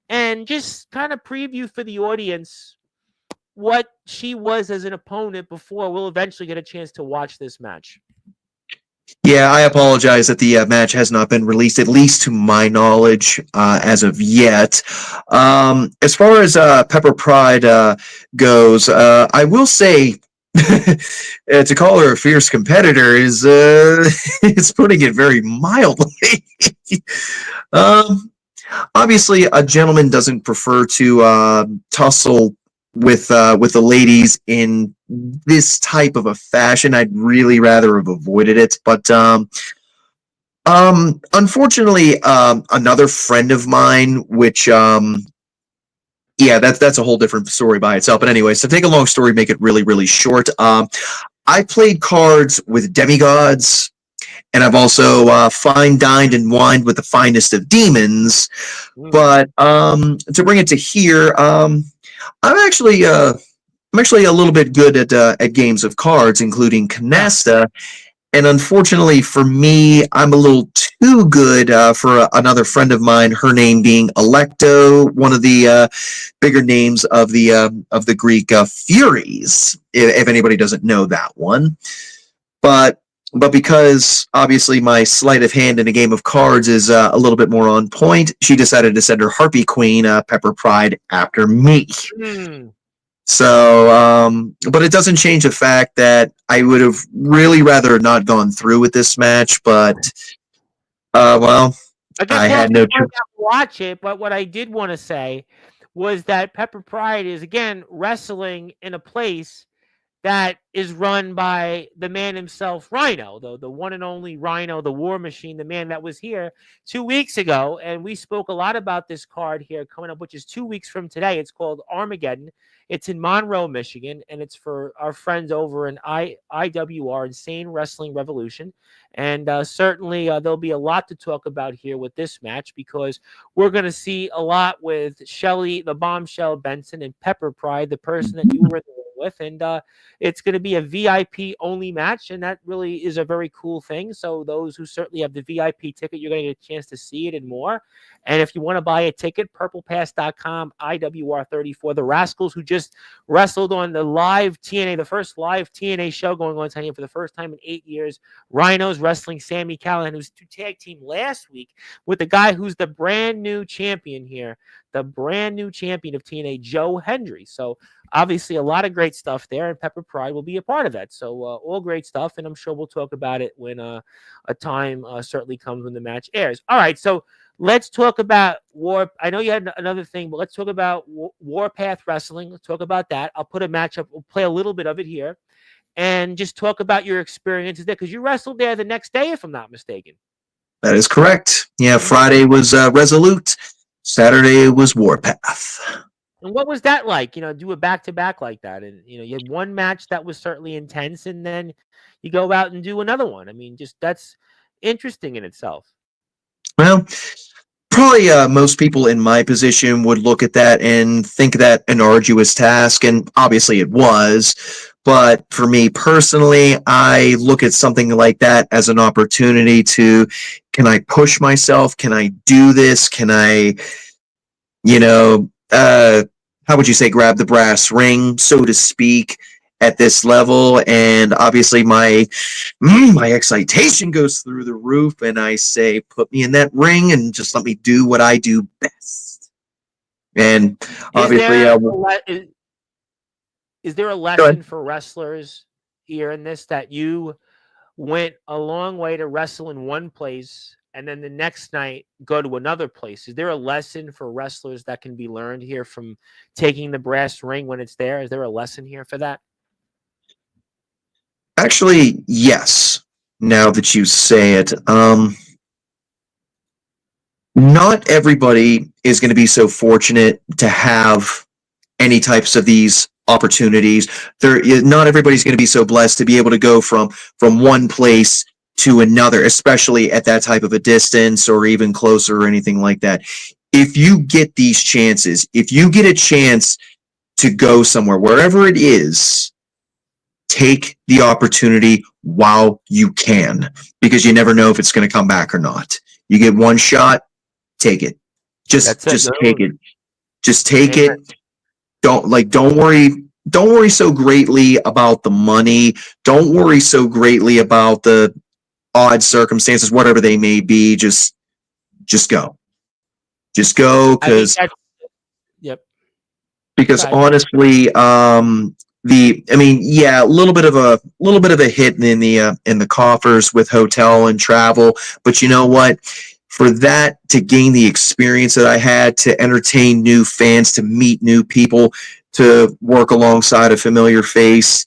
and just kind of preview for the audience what she was as an opponent before we'll eventually get a chance to watch this match. Yeah, I apologize that the match has not been released, at least to my knowledge, as of yet. As far as Pepper Pride goes, I will say to call her a fierce competitor is it's putting it very mildly. Obviously, a gentleman doesn't prefer to tussle with the ladies in this type of a fashion. I'd really rather have avoided it, but unfortunately, another friend of mine, which yeah, that's a whole different story by itself. But anyway, so take a long story, make it really, really short. I played cards with demigods, and I've also fine-dined and wined with the finest of demons. But to bring it to here, I'm actually a little bit good at games of cards, including canasta. And unfortunately for me, I'm a little too good for another friend of mine, her name being Electo, one of the bigger names of the Greek Furies, if anybody doesn't know that one. But because obviously my sleight of hand in a game of cards is a little bit more on point, she decided to send her Harpy Queen, Pepper Pride, after me. So, but it doesn't change the fact that I would have really rather not gone through with this match, but, well, I had no choice. Watch it, but what I did want to say was that Pepper Pride is, again, wrestling in a place that is run by the man himself, Rhino, the one and only Rhino, the War Machine, the man that was here 2 weeks ago. And we spoke a lot about this card here coming up, which is 2 weeks from today. It's called Armageddon. It's in Monroe, Michigan, and it's for our friends over in IWR, Insane Wrestling Revolution. And certainly there'll be a lot to talk about here with this match, because we're going to see a lot with Shelly, the Bombshell Benson, and Pepper Pride, the person that you were in the ring with. And it's going to be a VIP only match, and that really is a very cool thing. So those who certainly have the VIP ticket, you're going to get a chance to see it and more. And if you want to buy a ticket, purplepass.com, IWR34, the Rascals, who just wrestled on the live TNA, the first live TNA show going on tonight for the first time in 8 years. Rhinos wrestling Sammy Callahan, who's tag team last week with the guy who's the brand new champion here, the brand new champion of TNA, Joe Hendry. So obviously a lot of great stuff there, and Pepper Pride will be a part of that. So all great stuff, and I'm sure we'll talk about it when a time certainly comes when the match airs. All right, so let's talk about War. I know you had another thing, but let's talk about Warpath Wrestling. Let's talk about that. I'll put a matchup. We'll play a little bit of it here, and just talk about your experiences there, because you wrestled there the next day, if I'm not mistaken. That is correct. Yeah, Friday was Resolute. Saturday was Warpath. And what was that like? Do a back-to-back like that, and you had one match that was certainly intense, and then you go out and do another one. I mean, just that's interesting in itself. Well, probably most people in my position would look at that and think that an arduous task, and obviously it was. But for me personally, I look at something like that as an opportunity to, can I push myself? Can I do this? Can I, how would you say, grab the brass ring, so to speak, at this level? And obviously my excitation goes through the roof, and I say, put me in that ring and just let me do what I do best. And obviously, is there a lesson for wrestlers here in this, that you went a long way to wrestle in one place and then the next night go to another place? Is there a lesson for wrestlers that can be learned here from taking the brass ring when it's there? Is there a lesson here for that? Actually, yes. Now that you say it, not everybody is going to be so fortunate to have any types of these opportunities. Not everybody's going to be so blessed to be able to go from one place to another, especially at that type of a distance or even closer or anything like that. If you get these chances, if you get a chance to go somewhere, wherever it is, take the opportunity while you can, because you never know if it's going to come back or not. You get one shot, take it. Just take it. Just take it. Don't worry so greatly about the money. Don't worry so greatly about the odd circumstances, whatever they may be. Just go. Just go, because because honestly, a little bit of a hit in the coffers with hotel and travel, but you know what? For that, to gain the experience that I had, to entertain new fans, to meet new people, to work alongside a familiar face,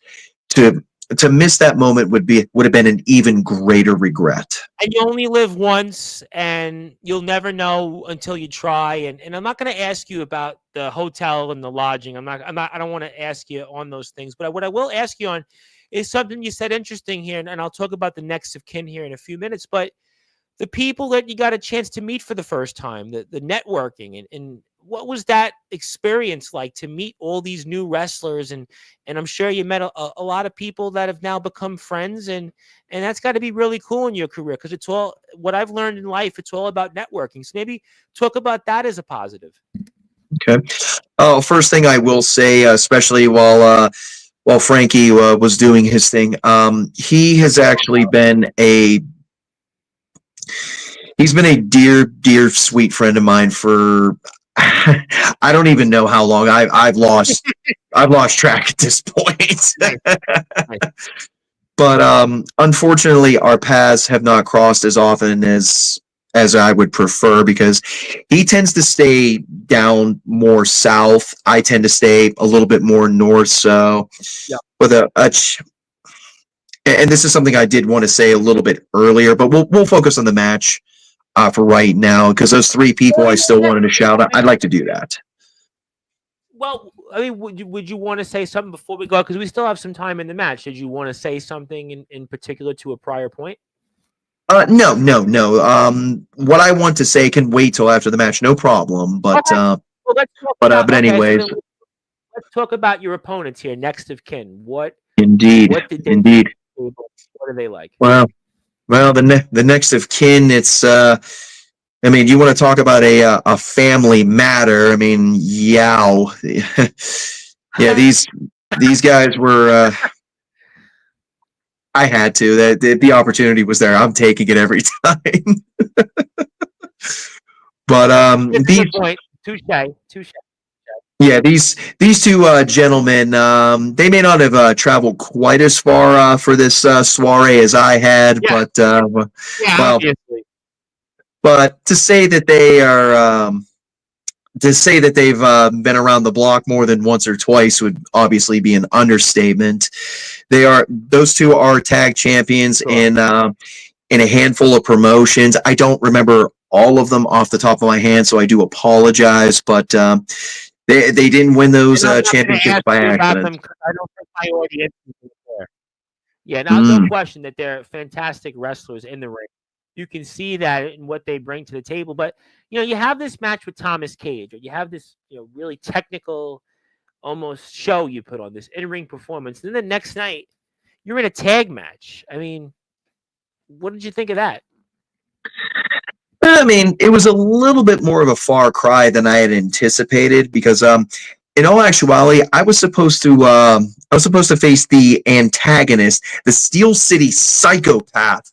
to miss that moment would have been an even greater regret. And you only live once, and you'll never know until you try. And I'm not going to ask you about the hotel and the lodging. I don't want to ask you on those things. But what I will ask you on is something you said interesting here, and I'll talk about the next of kin here in a few minutes. But the people that you got a chance to meet for the first time, the networking, and what was that experience like to meet all these new wrestlers? And I'm sure you met a lot of people that have now become friends, and that's got to be really cool in your career, because it's all what I've learned in life. It's all about networking. So maybe talk about that as a positive. Okay. Oh, first thing I will say, especially while Frankie was doing his thing, he has actually been he's been a dear, sweet friend of mine for I don't even know how long. I've lost track at this point. But unfortunately, our paths have not crossed as often as as I would prefer, because he tends to stay down more south. I tend to stay a little bit more north. So, Yeah. with and this is something I did want to say a little bit earlier, but we'll focus on the match for right now, because those three people I still wanted to shout out. I'd like to do that. Well, I mean, would you want to say something before we go? Because we still have some time in the match. Did you want to say something in particular to a prior point? No. What I want to say can wait till after the match, no problem. But Okay. Well, let's talk but about. but Okay, so anyways, then let's talk about your opponents here, next of kin. What indeed, did they? indeed. What are they like? Well, the next of kin. It's I mean, you want to talk about a family matter? I mean, yow, yeah. These guys were. I had to. The opportunity was there. I'm taking it every time. But That's a these good point. Touche. yeah, these two gentlemen, they may not have traveled quite as far for this soiree as I had, Yeah. but Yeah, well, obviously. but to say that they are to say that they've been around the block more than once or twice would obviously be an understatement. Those two are tag champions Sure. in a handful of promotions. I don't remember all of them off the top of my hand, so I do apologize, but they didn't win those And I'm not going to championships ask by you about accident. them because I don't think my audience is there. Yeah, no Mm. question that they're fantastic wrestlers in the ring. You can see that in what they bring to the table. But you have this match with Thomas Cage, or you have this really technical, almost show you put on this in-ring performance. Then the next night, you're in a tag match. I mean, what did you think of that? I mean, it was a little bit more of a far cry than I had anticipated, because in all actuality, I was supposed to face the antagonist, the Steel City psychopath,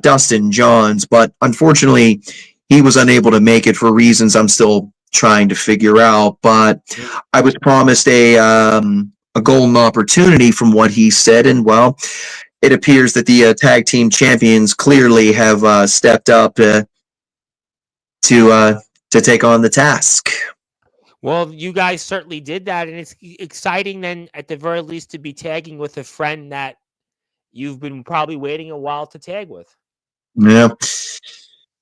Dustin Johns, but unfortunately, he was unable to make it for reasons I'm still trying to figure out. But I was promised a golden opportunity from what he said, and well, it appears that the tag team champions clearly have stepped up to take on the task. Well, you guys certainly did that, and it's exciting then, at the very least, to be tagging with a friend that you've been probably waiting a while to tag with. Yeah.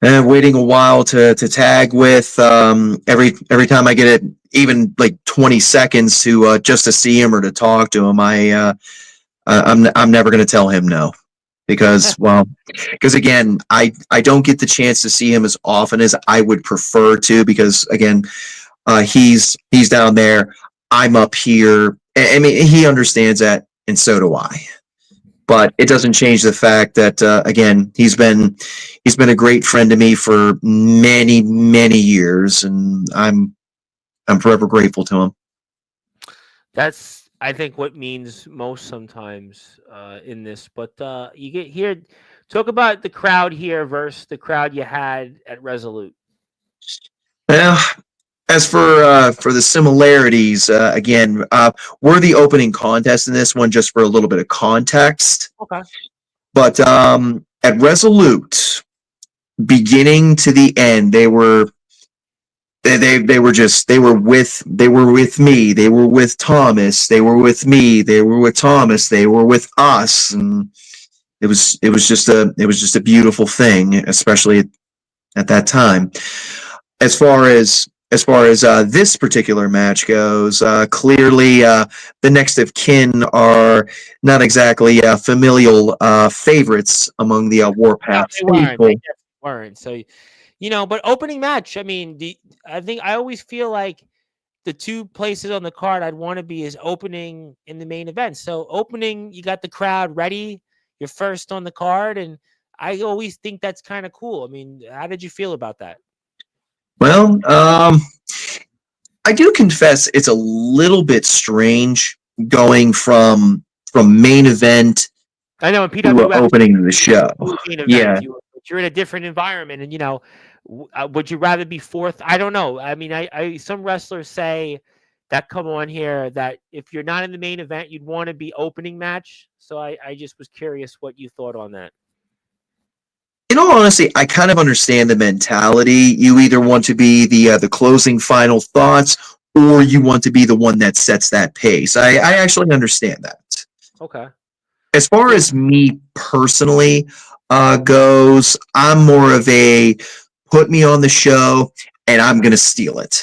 And waiting a while to tag with. Every time I get it, even like 20 seconds to just to see him or to talk to him, I'm never going to tell him no, because again, I don't get the chance to see him as often as I would prefer to, because again, he's down there, I'm up here. I mean, he understands that, and so do I. But it doesn't change the fact that again, he's been a great friend to me for many years, and I'm forever grateful to him. That's, I think, what means most sometimes in this. But you get here, talk about the crowd here versus the crowd you had at Resolute. Well, as for the similarities, again, we're the opening contest in this one, just for a little bit of context. Okay. But at Resolute, beginning to the end, they were with me. They were with Thomas. They were with me. They were with Thomas. They were with us, and it was just a beautiful thing, especially at that time. As far as this particular match goes, clearly the next of kin are not exactly familial favorites among the Warpath No, they weren't. They faithful. definitely weren't. So, but opening match, I mean, I think I always feel like the two places on the card I'd want to be is opening in the main event. So opening, you got the crowd ready, you're first on the card, and I always think that's kind of cool. I mean, how did you feel about that? Well, I do confess it's a little bit strange going from main event I know in to PWF, opening the show. main event, Yeah. you're in a different environment, and would you rather be fourth? I don't know. I mean, I some wrestlers say that come on here that if you're not in the main event, you'd want to be opening match. So I just was curious what you thought on that. In in all honesty, I kind of understand the mentality. You either want to be the closing final thoughts, or you want to be the one that sets that pace. I actually understand that. Okay. As far Yeah. as me personally goes, I'm more of a put me on the show and I'm going to steal it.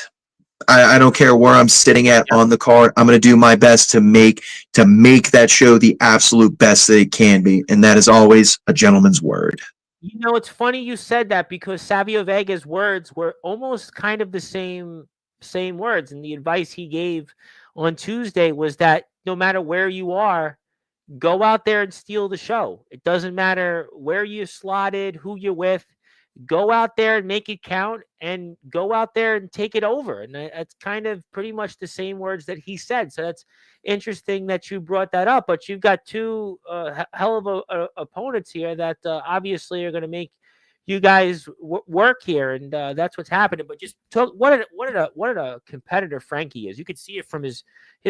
I don't care where I'm sitting at Yep. on the card. I'm going to do my best to make that show the absolute best that it can be, and that is always a gentleman's word. You know, it's funny you said that because Savio Vega's words were almost kind of the same words, and the advice he gave on Tuesday was that no matter where you are, go out there and steal the show. It doesn't matter where you're slotted, who you're with. Go out there and make it count, and go out there and take it over. And that's kind of pretty much the same words that he said. So that's interesting that you brought that up. But you've got two hell of opponents here that obviously are going to make you guys work here, and that's what's happening. But just talk, what a competitor Frankie is. You could see it from his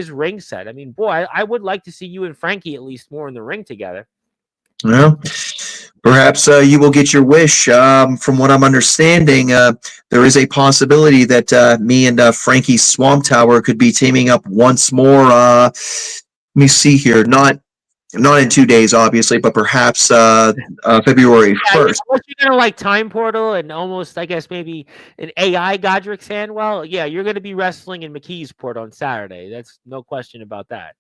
ring set. I mean, boy, I would like to see you and Frankie at least more in the ring together. Well, perhaps you will get your wish. From what I'm understanding, there is a possibility that me and Frankie Swamp Tower could be teaming up once more. Let me see here. Not in 2 days, obviously, but perhaps February Yeah, 1st. unless you're gonna like Time Portal and almost, I guess, maybe an AI Godrick Sandwell. Yeah, you're gonna be wrestling in McKeesport on Saturday. That's no question about that.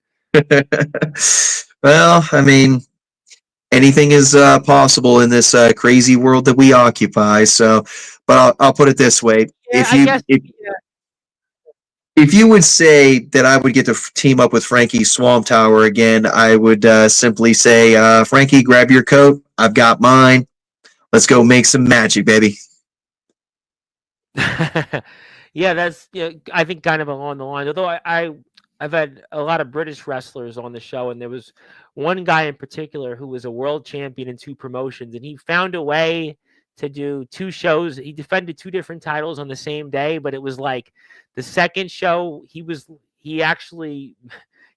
Well, I mean, anything is possible in this crazy world that we occupy. So, but I'll put it this way: Yeah, I guess. Yeah. if you would say that I would get to team up with Frankie Swamp Tower again, I would simply say, Frankie, grab your coat. I've got mine. Let's go make some magic, baby. Yeah, that's, I think kind of along the line. Although I've had a lot of British wrestlers on the show, and there was one guy in particular who was a world champion in two promotions, and he found a way to do two shows. He defended two different titles on the same day, but it was like the second show he actually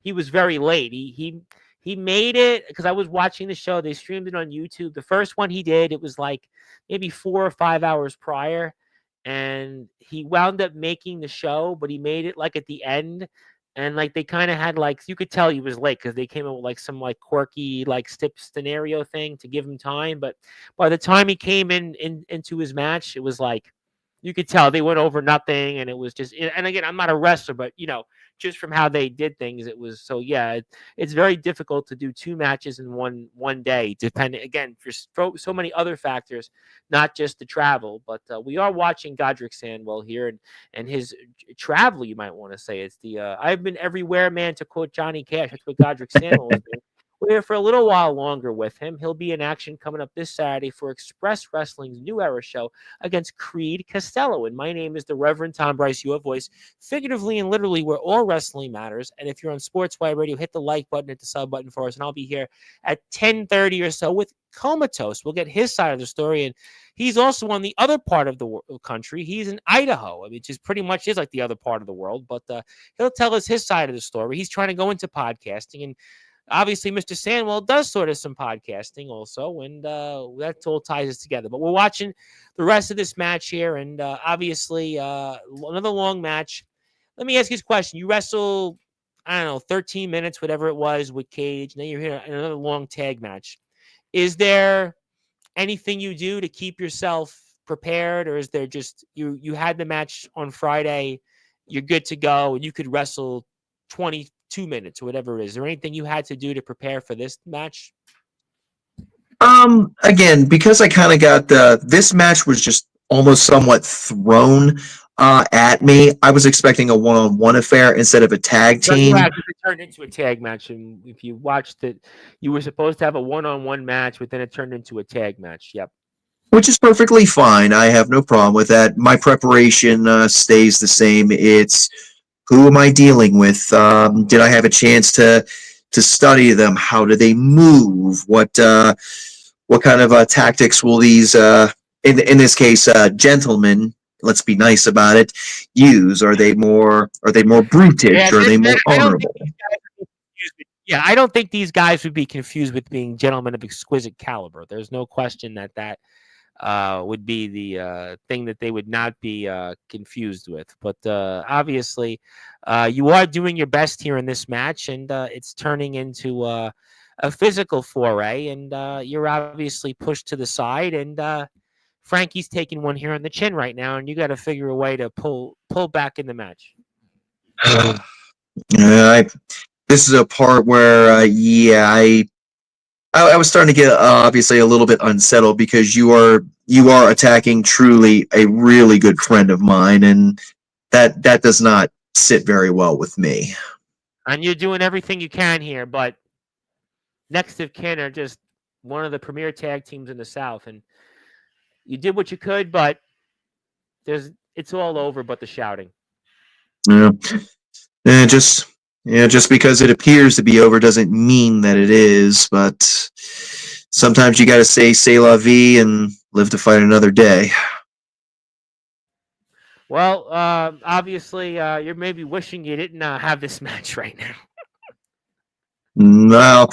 he was very late. He made it because I was watching the show. They streamed it on YouTube. The first one he did, it was like maybe 4 or 5 hours prior, and he wound up making the show, but he made it like at the end, and like they kind of had like, you could tell he was late because they came up with like some like quirky like stip scenario thing to give him time. But by the time he came into his match, it was like you could tell they went over nothing, and it was just. And again, I'm not a wrestler, but just from how they did things, it was so. Yeah, it's very difficult to do two matches in one day, depending again for so many other factors, not just the travel. But we are watching Godrick Sandwell here, and his travel. You might want to say it's the I've been everywhere, man. To quote Johnny Cash, that's what Godrick Sandwell is doing. We're here for a little while longer with him. He'll be in action coming up this Saturday for Express Wrestling's New Era show against Creed Costello. And my name is the Reverend Tom Bryce, your voice, figuratively and literally, where all wrestling matters. And if you're on Sportswire Radio, hit the like button, hit the sub button for us, and I'll be here at 10:30 or so with Comatose. We'll get his side of the story, and he's also on the other part of the country. He's in Idaho, which is pretty much is like the other part of the world, but he'll tell us his side of the story. He's trying to go into podcasting, and obviously, Mr. Sandwell does sort of some podcasting also, and that all ties us together. But we're watching the rest of this match here, and obviously another long match. Let me ask you this question. You wrestle, I don't know, 13 minutes, whatever it was, with Cage. Now you're here in another long tag match. Is there anything you do to keep yourself prepared, or is there just you had the match on Friday, you're good to go, and you could wrestle 22 minutes or whatever it is? Is there anything you had to do to prepare for this match? Again, because I kind of got this match was just almost somewhat thrown at me. I was expecting a one-on-one affair instead of a tag team. It turned into a tag match, and if you watched it, you were supposed to have a one-on-one match, but then it turned into a tag match. Yep. Which is perfectly fine. I have no problem with that. My preparation stays the same. It's who am I dealing with? Did I have a chance to study them? How do they move? What kind of tactics will these in this case gentlemen? Let's be nice about it. Use? Are they more brutish? Yeah, are they more honorable? I don't think these guys would be confused with being gentlemen of exquisite caliber. There's no question that would be the thing that they would not be confused with. But obviously, you are doing your best here in this match, and it's turning into a physical foray, and you're obviously pushed to the side, and Frankie's taking one here on the chin right now, and you got to figure a way to pull back in the match. This is a part where, I was starting to get obviously a little bit unsettled because you are attacking truly a really good friend of mine, and that does not sit very well with me. And you're doing everything you can here, but next of kin are just one of the premier tag teams in the South, and you did what you could, but it's all over but the shouting. Yeah, just because it appears to be over doesn't mean that it is. But sometimes you got to say "c'est la vie" and live to fight another day. Well, obviously, you're maybe wishing you didn't have this match right now. Well,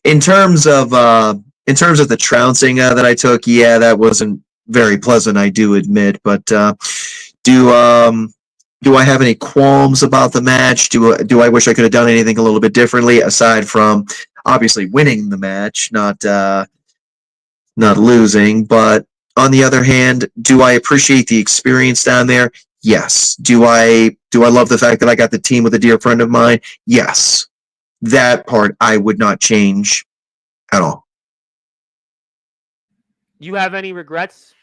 in terms of the trouncing that I took, that wasn't very pleasant, I do admit. But do I have any qualms about the match? Do I wish I could have done anything a little bit differently aside from obviously winning the match, not losing? But on the other hand, do I appreciate the experience down there? Yes. Do I love the fact that I got the team with a dear friend of mine? Yes. That part I would not change at all. You have any regrets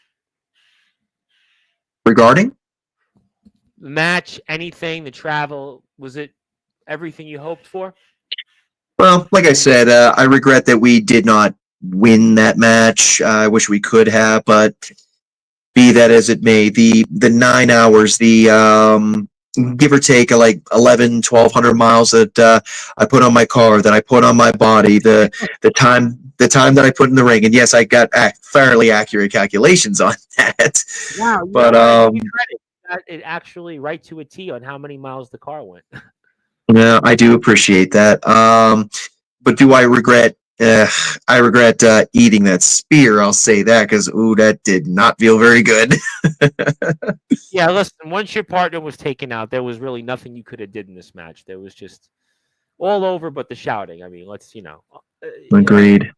Regarding? the match, anything, the travel? Was it everything you hoped for? Well, like I said, I regret that we did not win that match. I wish we could have, but be that as it may, the 9 hours, the give or take like 1,100 miles that I put on my car, that I put on my body, the time that I put in the ring, and yes, I got fairly accurate calculations on that. Wow, but it actually right to a T on how many miles the car went. Yeah, I do appreciate that. But do I regret? I regret eating that spear. I'll say that because that did not feel very good. Yeah, listen. Once your partner was taken out, there was really nothing you could have did in this match. There was just all over, but the shouting. I mean, Agreed.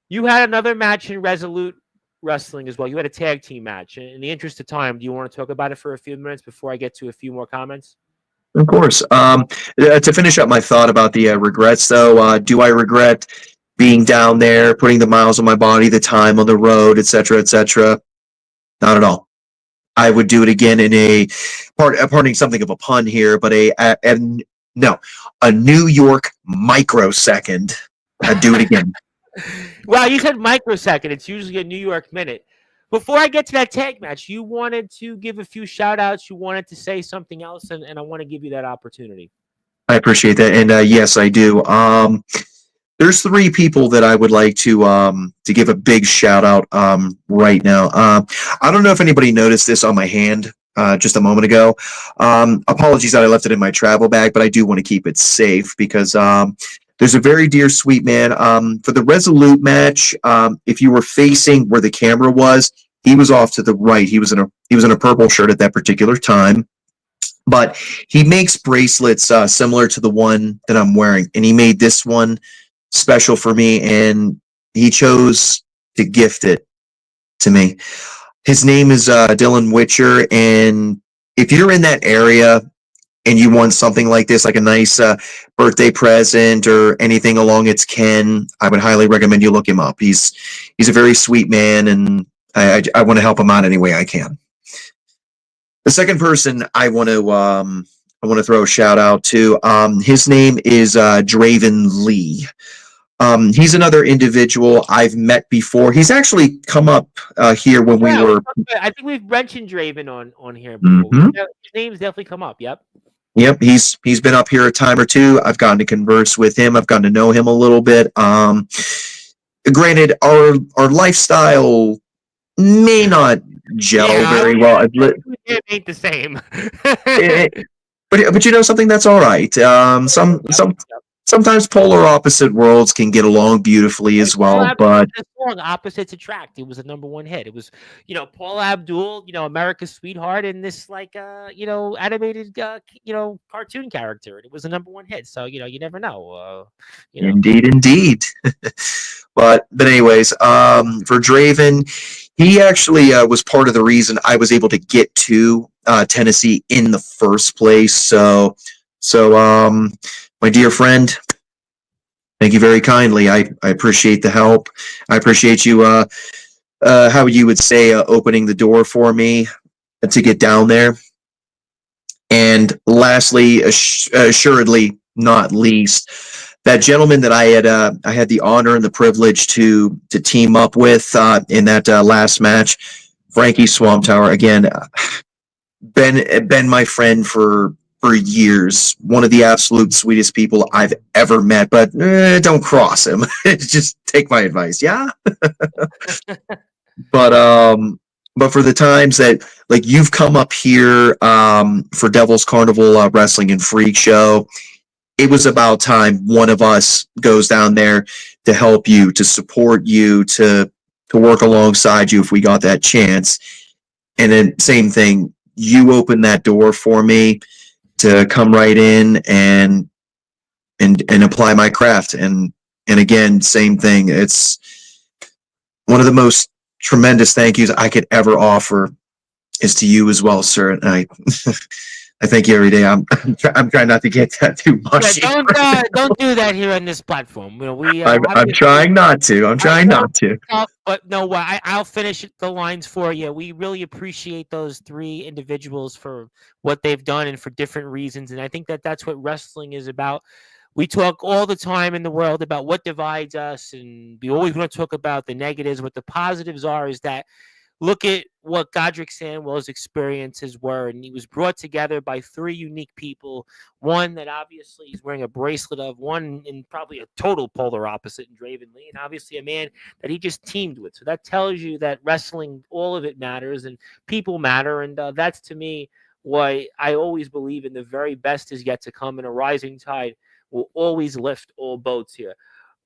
You had another match in Resolute Wrestling as well. You had a tag team match. In the interest of time, do you want to talk about it for a few minutes before I get to a few more comments? Of course. To finish up my thought about the regrets, though, do I regret being down there, putting the miles on my body, the time on the road, etc., etc.? Not at all. I would do it again in pardoning something of a pun here, but a New York microsecond. I'd do it again. Well, you said microsecond. It's usually a New York minute. Before I get to that tag match, you wanted to give a few shout-outs. You wanted to say something else, and I want to give you that opportunity. I appreciate that, and yes, I do. There's 3 people that I would like to give a big shout-out right now. I don't know if anybody noticed this on my hand just a moment ago. Apologies that I left it in my travel bag, but I do want to keep it safe because there's a very dear sweet man. For the Resolute match, if you were facing where the camera was, he was off to the right. He was in a purple shirt at that particular time. But he makes bracelets similar to the one that I'm wearing, and he made this one special for me, and he chose to gift it to me. His name is Dylan Witcher, and if you're in that area and you want something like this, like a nice birthday present or anything along its kin, I would highly recommend you look him up. He's a very sweet man, and I want to help him out any way I can. The second person I want to throw a shout out to, his name is Draven Lee. He's another individual I've met before. He's actually come up here when we were. I think we've mentioned Draven on here before. Mm-hmm. His name's definitely come up. Yep. Yep, he's been up here a time or two. I've gotten to converse with him. I've gotten to know him a little bit. Granted, our lifestyle may not gel very well. It ain't the same. But you know something, that's all right. sometimes polar opposite worlds can get along beautifully as well. But The song "Opposites Attract." It was a #1 hit. It was, Paula Abdul, America's sweetheart, and this animated, cartoon character. And it was a #1 hit. So you never know. indeed. But anyways, for Draven, he actually was part of the reason I was able to get to Tennessee in the first place. So, my dear friend, thank you very kindly. I appreciate the help. I appreciate you, how you would say, opening the door for me to get down there. And lastly, assuredly not least, that gentleman that I had the honor and the privilege to team up with in that last match, Frankie Swamp Tower. Again, been my friend for years. One of the absolute sweetest people I've ever met. But don't cross him. Just take my advice. Yeah. But for the times that like you've come up here for Devil's Carnival Wrestling and Freak Show, it was about time one of us goes down there to help you, to support you, to work alongside you if we got that chance. And then same thing, you opened that door for me to come right in and apply my craft. And again, same thing. It's one of the most tremendous thank yous I could ever offer is to you as well, sir. And I thank you every day. I'm trying not to get that too much. Yeah, don't do that here on this platform. I'm trying not to. I'm trying not to. But no, I'll finish the lines for you. We really appreciate those 3 individuals for what they've done and for different reasons. And I think that that's what wrestling is about. We talk all the time in the world about what divides us, and we always want to talk about the negatives. What the positives are is that look at what Godrick Sandwell's experiences were, and he was brought together by 3 unique people. One that obviously he's wearing a bracelet of, one in probably a total polar opposite in Draven Lee, and obviously a man that he just teamed with. So that tells you that wrestling, all of it matters, and people matter, and that's to me why I always believe in the very best is yet to come, and a rising tide will always lift all boats here.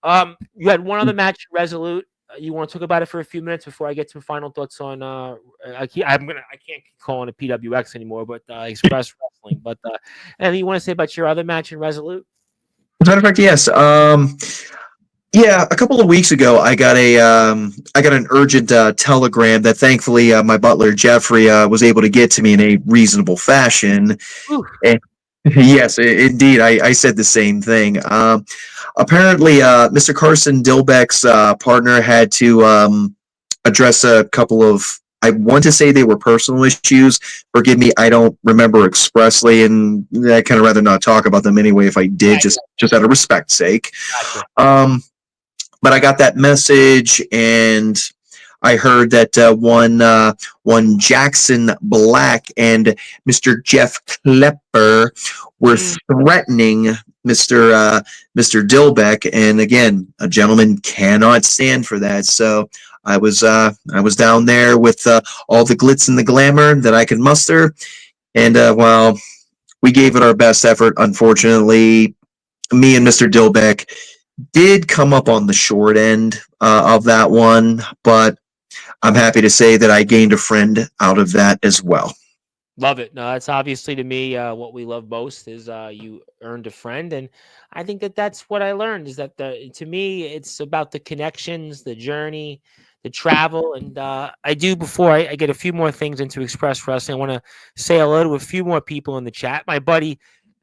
You had one other match, Resolute. You want to talk about it for a few minutes before I get some final thoughts on? I can't keep calling it PWX anymore, but Express Wrestling. But anything you want to say about your other match in Resolute? As a matter of fact, yes. Yeah, a couple of weeks ago, I got an urgent telegram that thankfully my butler Jeffrey was able to get to me in a reasonable fashion. And, yes, indeed, I said the same thing. Apparently, Mr. Carson Dilbeck's partner had to address a couple of, I want to say they were personal issues. Forgive me, I don't remember expressly, and I kind of rather not talk about them anyway if I did, just out of respect's sake. Gotcha. But I got that message, and I heard that one Jackson Black and Mr. Jeff Klepper were threatening Mr. Dilbeck, and again, a gentleman cannot stand for that. So I was down there with all the glitz and the glamour that I could muster, and well, we gave it our best effort. Unfortunately, me and Mr. Dilbeck did come up on the short end of that one, but I'm happy to say that I gained a friend out of that as well. Love it. No, that's obviously to me what we love most is you earned a friend, and I think that that's what I learned is that to me it's about the connections, the journey, the travel, and I do before I get a few more things into Express Wrestling. I want to say hello to a few more people in the chat. My buddy,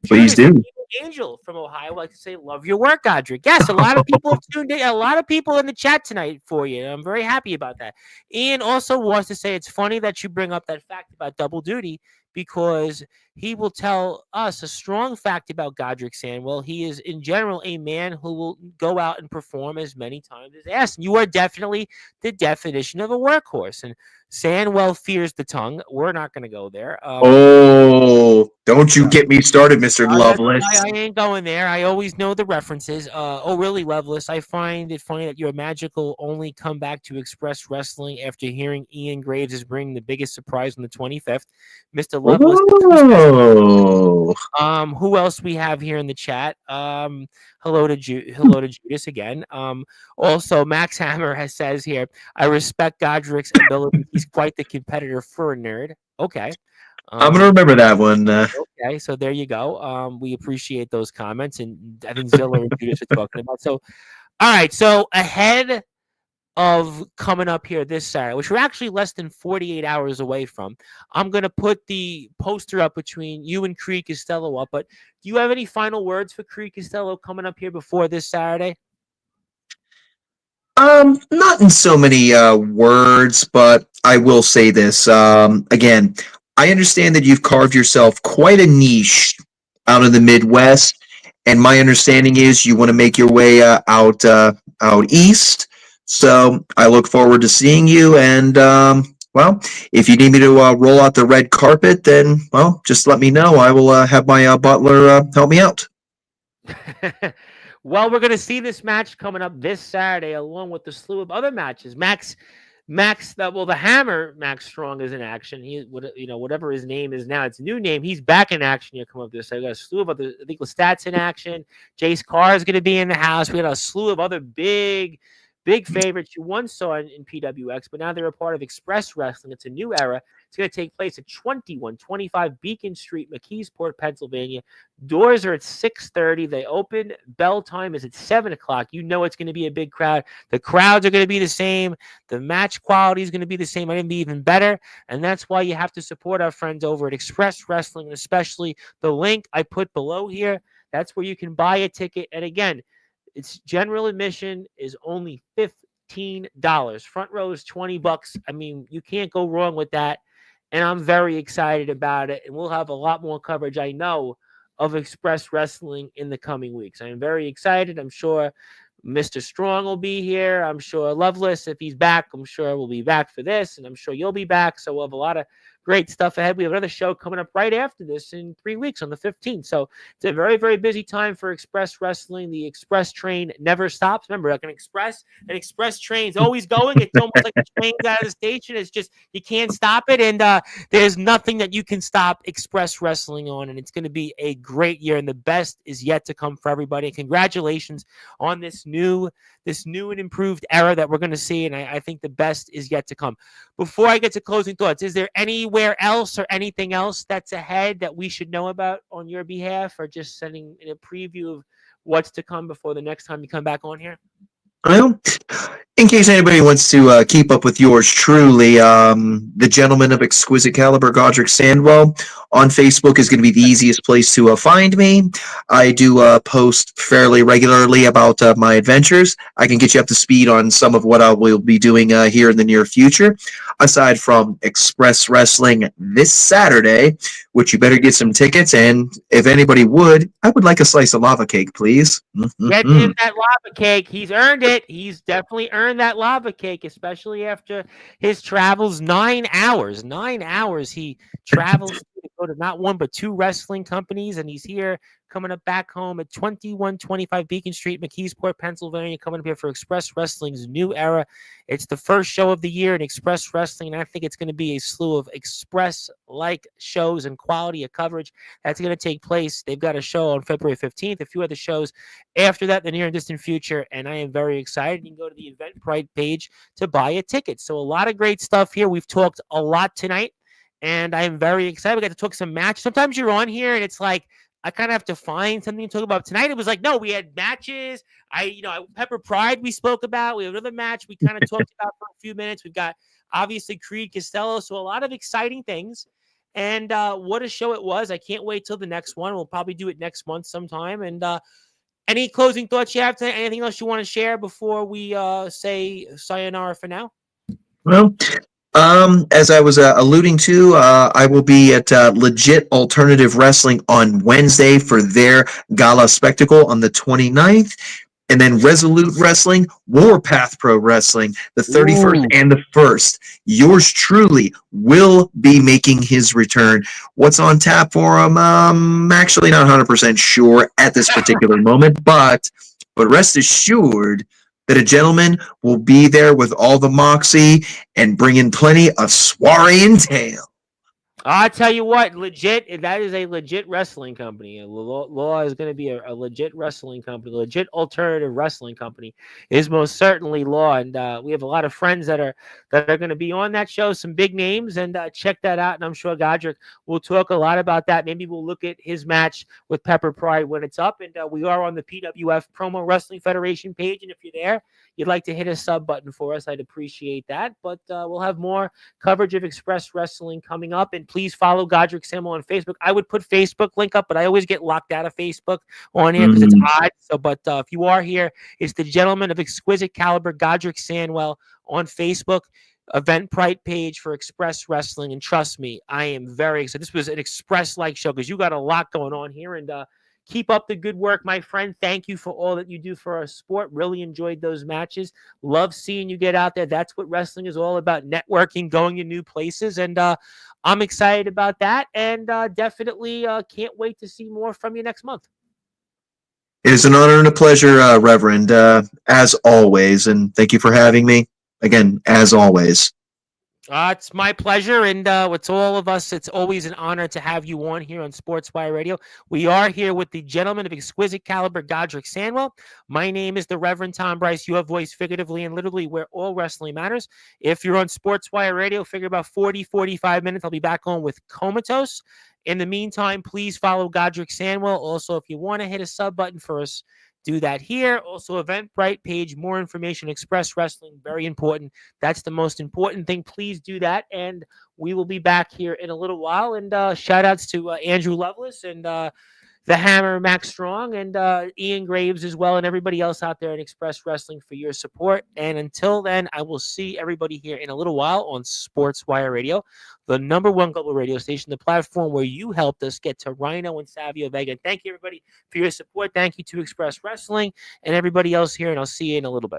please do. Angel from Ohio would like to say, love your work, Godrick. Yes, a lot of people have tuned in. A lot of people in the chat tonight for you. I'm very happy about that. Ian also wants to say it's funny that you bring up that fact about double duty because he will tell us a strong fact about Godrick Sandwell. He is, in general, a man who will go out and perform as many times as asked. You are definitely the definition of a workhorse. And Sandwell fears the tongue. We're not going to go there. Don't you get me started, Mr. Loveless. I ain't going there. I always know the references. Really, Loveless, I find it funny that your magical only come back to Express Wrestling after hearing Ian Graves is bringing the biggest surprise on the 25th. Mr. love listening to these guys. Oh. Who else we have here in the chat? Hello to Judas again. Also Max Hammer says here, I respect Godrick's ability. He's quite the competitor for a nerd. Okay. I'm gonna remember that one. Okay, so there you go. We appreciate those comments, and I think Zilla and Judas are talking about. So, all right. So ahead of coming up here this Saturday, which we're actually less than 48 hours away from, I'm going to put the poster up between you and Creed Costello up. But do you have any final words for Creed Costello coming up here before this Saturday? Not in so many words, but I will say this. Again, I understand that you've carved yourself quite a niche out in the Midwest, and my understanding is you want to make your way out east. So I look forward to seeing you. And well, if you need me to roll out the red carpet, then well, just let me know. I will have my butler help me out. Well, we're going to see this match coming up this Saturday, along with the slew of other matches. The Hammer, Max Strong is in action. Whatever his name is now, it's a new name. He's back in action. You come up this. So we got a slew of other. I think Lestat's in action. Jace Carr is going to be in the house. We got a slew of other big favorites you once saw in PWX, but now they're a part of Express Wrestling. It's a new era. It's going to take place at 2125 Beacon Street, McKeesport, Pennsylvania. Doors are at 6:30. They open. Bell time is at 7 o'clock. You know it's going to be a big crowd. The crowds are going to be the same. The match quality is going to be the same. It can be even better. And that's why you have to support our friends over at Express Wrestling, and especially the link I put below here. That's where you can buy a ticket. And again, its general admission is only $15. Front row is $20. I mean, you can't go wrong with that. And I'm very excited about it. And we'll have a lot more coverage, I know, of Express Wrestling in the coming weeks. I am very excited. I'm sure Mr. Strong will be here. I'm sure Loveless, if he's back, I'm sure we'll be back for this. And I'm sure you'll be back. So we'll have a lot of great stuff ahead. We have another show coming up right after this in 3 weeks on the 15th. So it's a very, very busy time for Express Wrestling. The Express train never stops. Remember, like an Express train is always going. It's almost like the train's out of the station. It's just, you can't stop it. And there's nothing that you can stop Express Wrestling on. And it's going to be a great year. And the best is yet to come for everybody. And congratulations on this new and improved era that we're going to see. And I think the best is yet to come. Before I get to closing thoughts, is there anywhere else or anything else that's ahead that we should know about on your behalf, or just sending a preview of what's to come before the next time you come back on here? Well, in case anybody wants to keep up with yours truly, the gentleman of exquisite caliber, Godrick Sandwell, on Facebook is going to be the easiest place to find me. I do post fairly regularly about my adventures. I can get you up to speed on some of what I will be doing here in the near future. Aside from Express Wrestling this Saturday, which you better get some tickets, and if anybody would, I would like a slice of lava cake, please. Get him that lava cake. He's earned it. He's definitely earned that lava cake, especially after his travels. 9 hours. 9 hours he travels to go to not one but two wrestling companies, and he's here coming up back home at 2125 Beacon Street, McKeesport, Pennsylvania, coming up here for Express Wrestling's new era. It's the first show of the year in Express Wrestling, and I think it's going to be a slew of Express-like shows and quality of coverage that's going to take place. They've got a show on February 15th, a few other shows after that, the near and distant future, and I am very excited. You can go to the Eventbrite page to buy a ticket. So a lot of great stuff here. We've talked a lot tonight, and I am very excited. We got to talk some matches. Sometimes you're on here, and it's like, I kind of have to find something to talk about. Tonight it was like, no, we had matches. Pepper Pride we spoke about. We have another match we kind of talked about for a few minutes. We've got obviously Creed Costello, so a lot of exciting things. And what a show it was. I can't wait till the next one. We'll probably do it next month sometime. And any closing thoughts you have tonight? Anything else you want to share before we say sayonara for now? Well, as I was alluding to, I will be at Legit Alternative Wrestling on Wednesday for their gala spectacle on the 29th. And then Resolute Wrestling, Warpath Pro Wrestling, the 31st and the 1st. Yours truly will be making his return. What's on tap for him? I'm actually not 100% sure at this particular moment, but rest assured that a gentleman will be there with all the moxie and bring in plenty of soiree and tail. I tell you what, legit. That is a legit wrestling company. Law is going to be a legit wrestling company, legit alternative wrestling company. Is most certainly Law, and we have a lot of friends that are going to be on that show. Some big names, and check that out. And I'm sure Godrick will talk a lot about that. Maybe we'll look at his match with Pepper Pride when it's up. And we are on the PWF Promo Wrestling Federation page, and if you're there, you'd like to hit a sub button for us, I'd appreciate that. But we'll have more coverage of Express Wrestling coming up. And please follow Godrick Sandwell on Facebook. I would put Facebook link up, but I always get locked out of Facebook on here because it's odd. So, but if you are here, it's the gentleman of exquisite caliber, Godrick Sandwell, on Facebook. Eventbrite page for Express Wrestling, and trust me, I am very excited. This was an Express-like show because you got a lot going on here, and keep up the good work, my friend. Thank you for all that you do for our sport. Really enjoyed those matches. Love seeing you get out there. That's what wrestling is all about, networking, going to new places. And I'm excited about that. And definitely can't wait to see more from you next month. It is an honor and a pleasure, Reverend, as always. And thank you for having me. Again, as always. It's my pleasure, and it's all of us. It's always an honor to have you on here on Sportswire Radio. We are here with the gentleman of exquisite caliber, Godrick Sandwell. My name is the Reverend Tom Bryce, your voice figuratively and literally where all wrestling matters. If you're on Sportswire Radio, figure about 45 minutes. I'll be back on with Comatose. In the meantime, please follow Godrick Sandwell. Also, if you want to hit a sub button for us, do that here. Also, Eventbrite page, more information, Express Wrestling, very important. That's the most important thing. Please do that. And we will be back here in a little while. And shout outs to Andrew Lovelace and the Hammer, Max Strong, and Ian Graves as well, and everybody else out there in Express Wrestling for your support. And until then, I will see everybody here in a little while on Sportswire Radio, the #1 global radio station, the platform where you helped us get to Rhino and Savio Vega. And thank you, everybody, for your support. Thank you to Express Wrestling and everybody else here, and I'll see you in a little bit.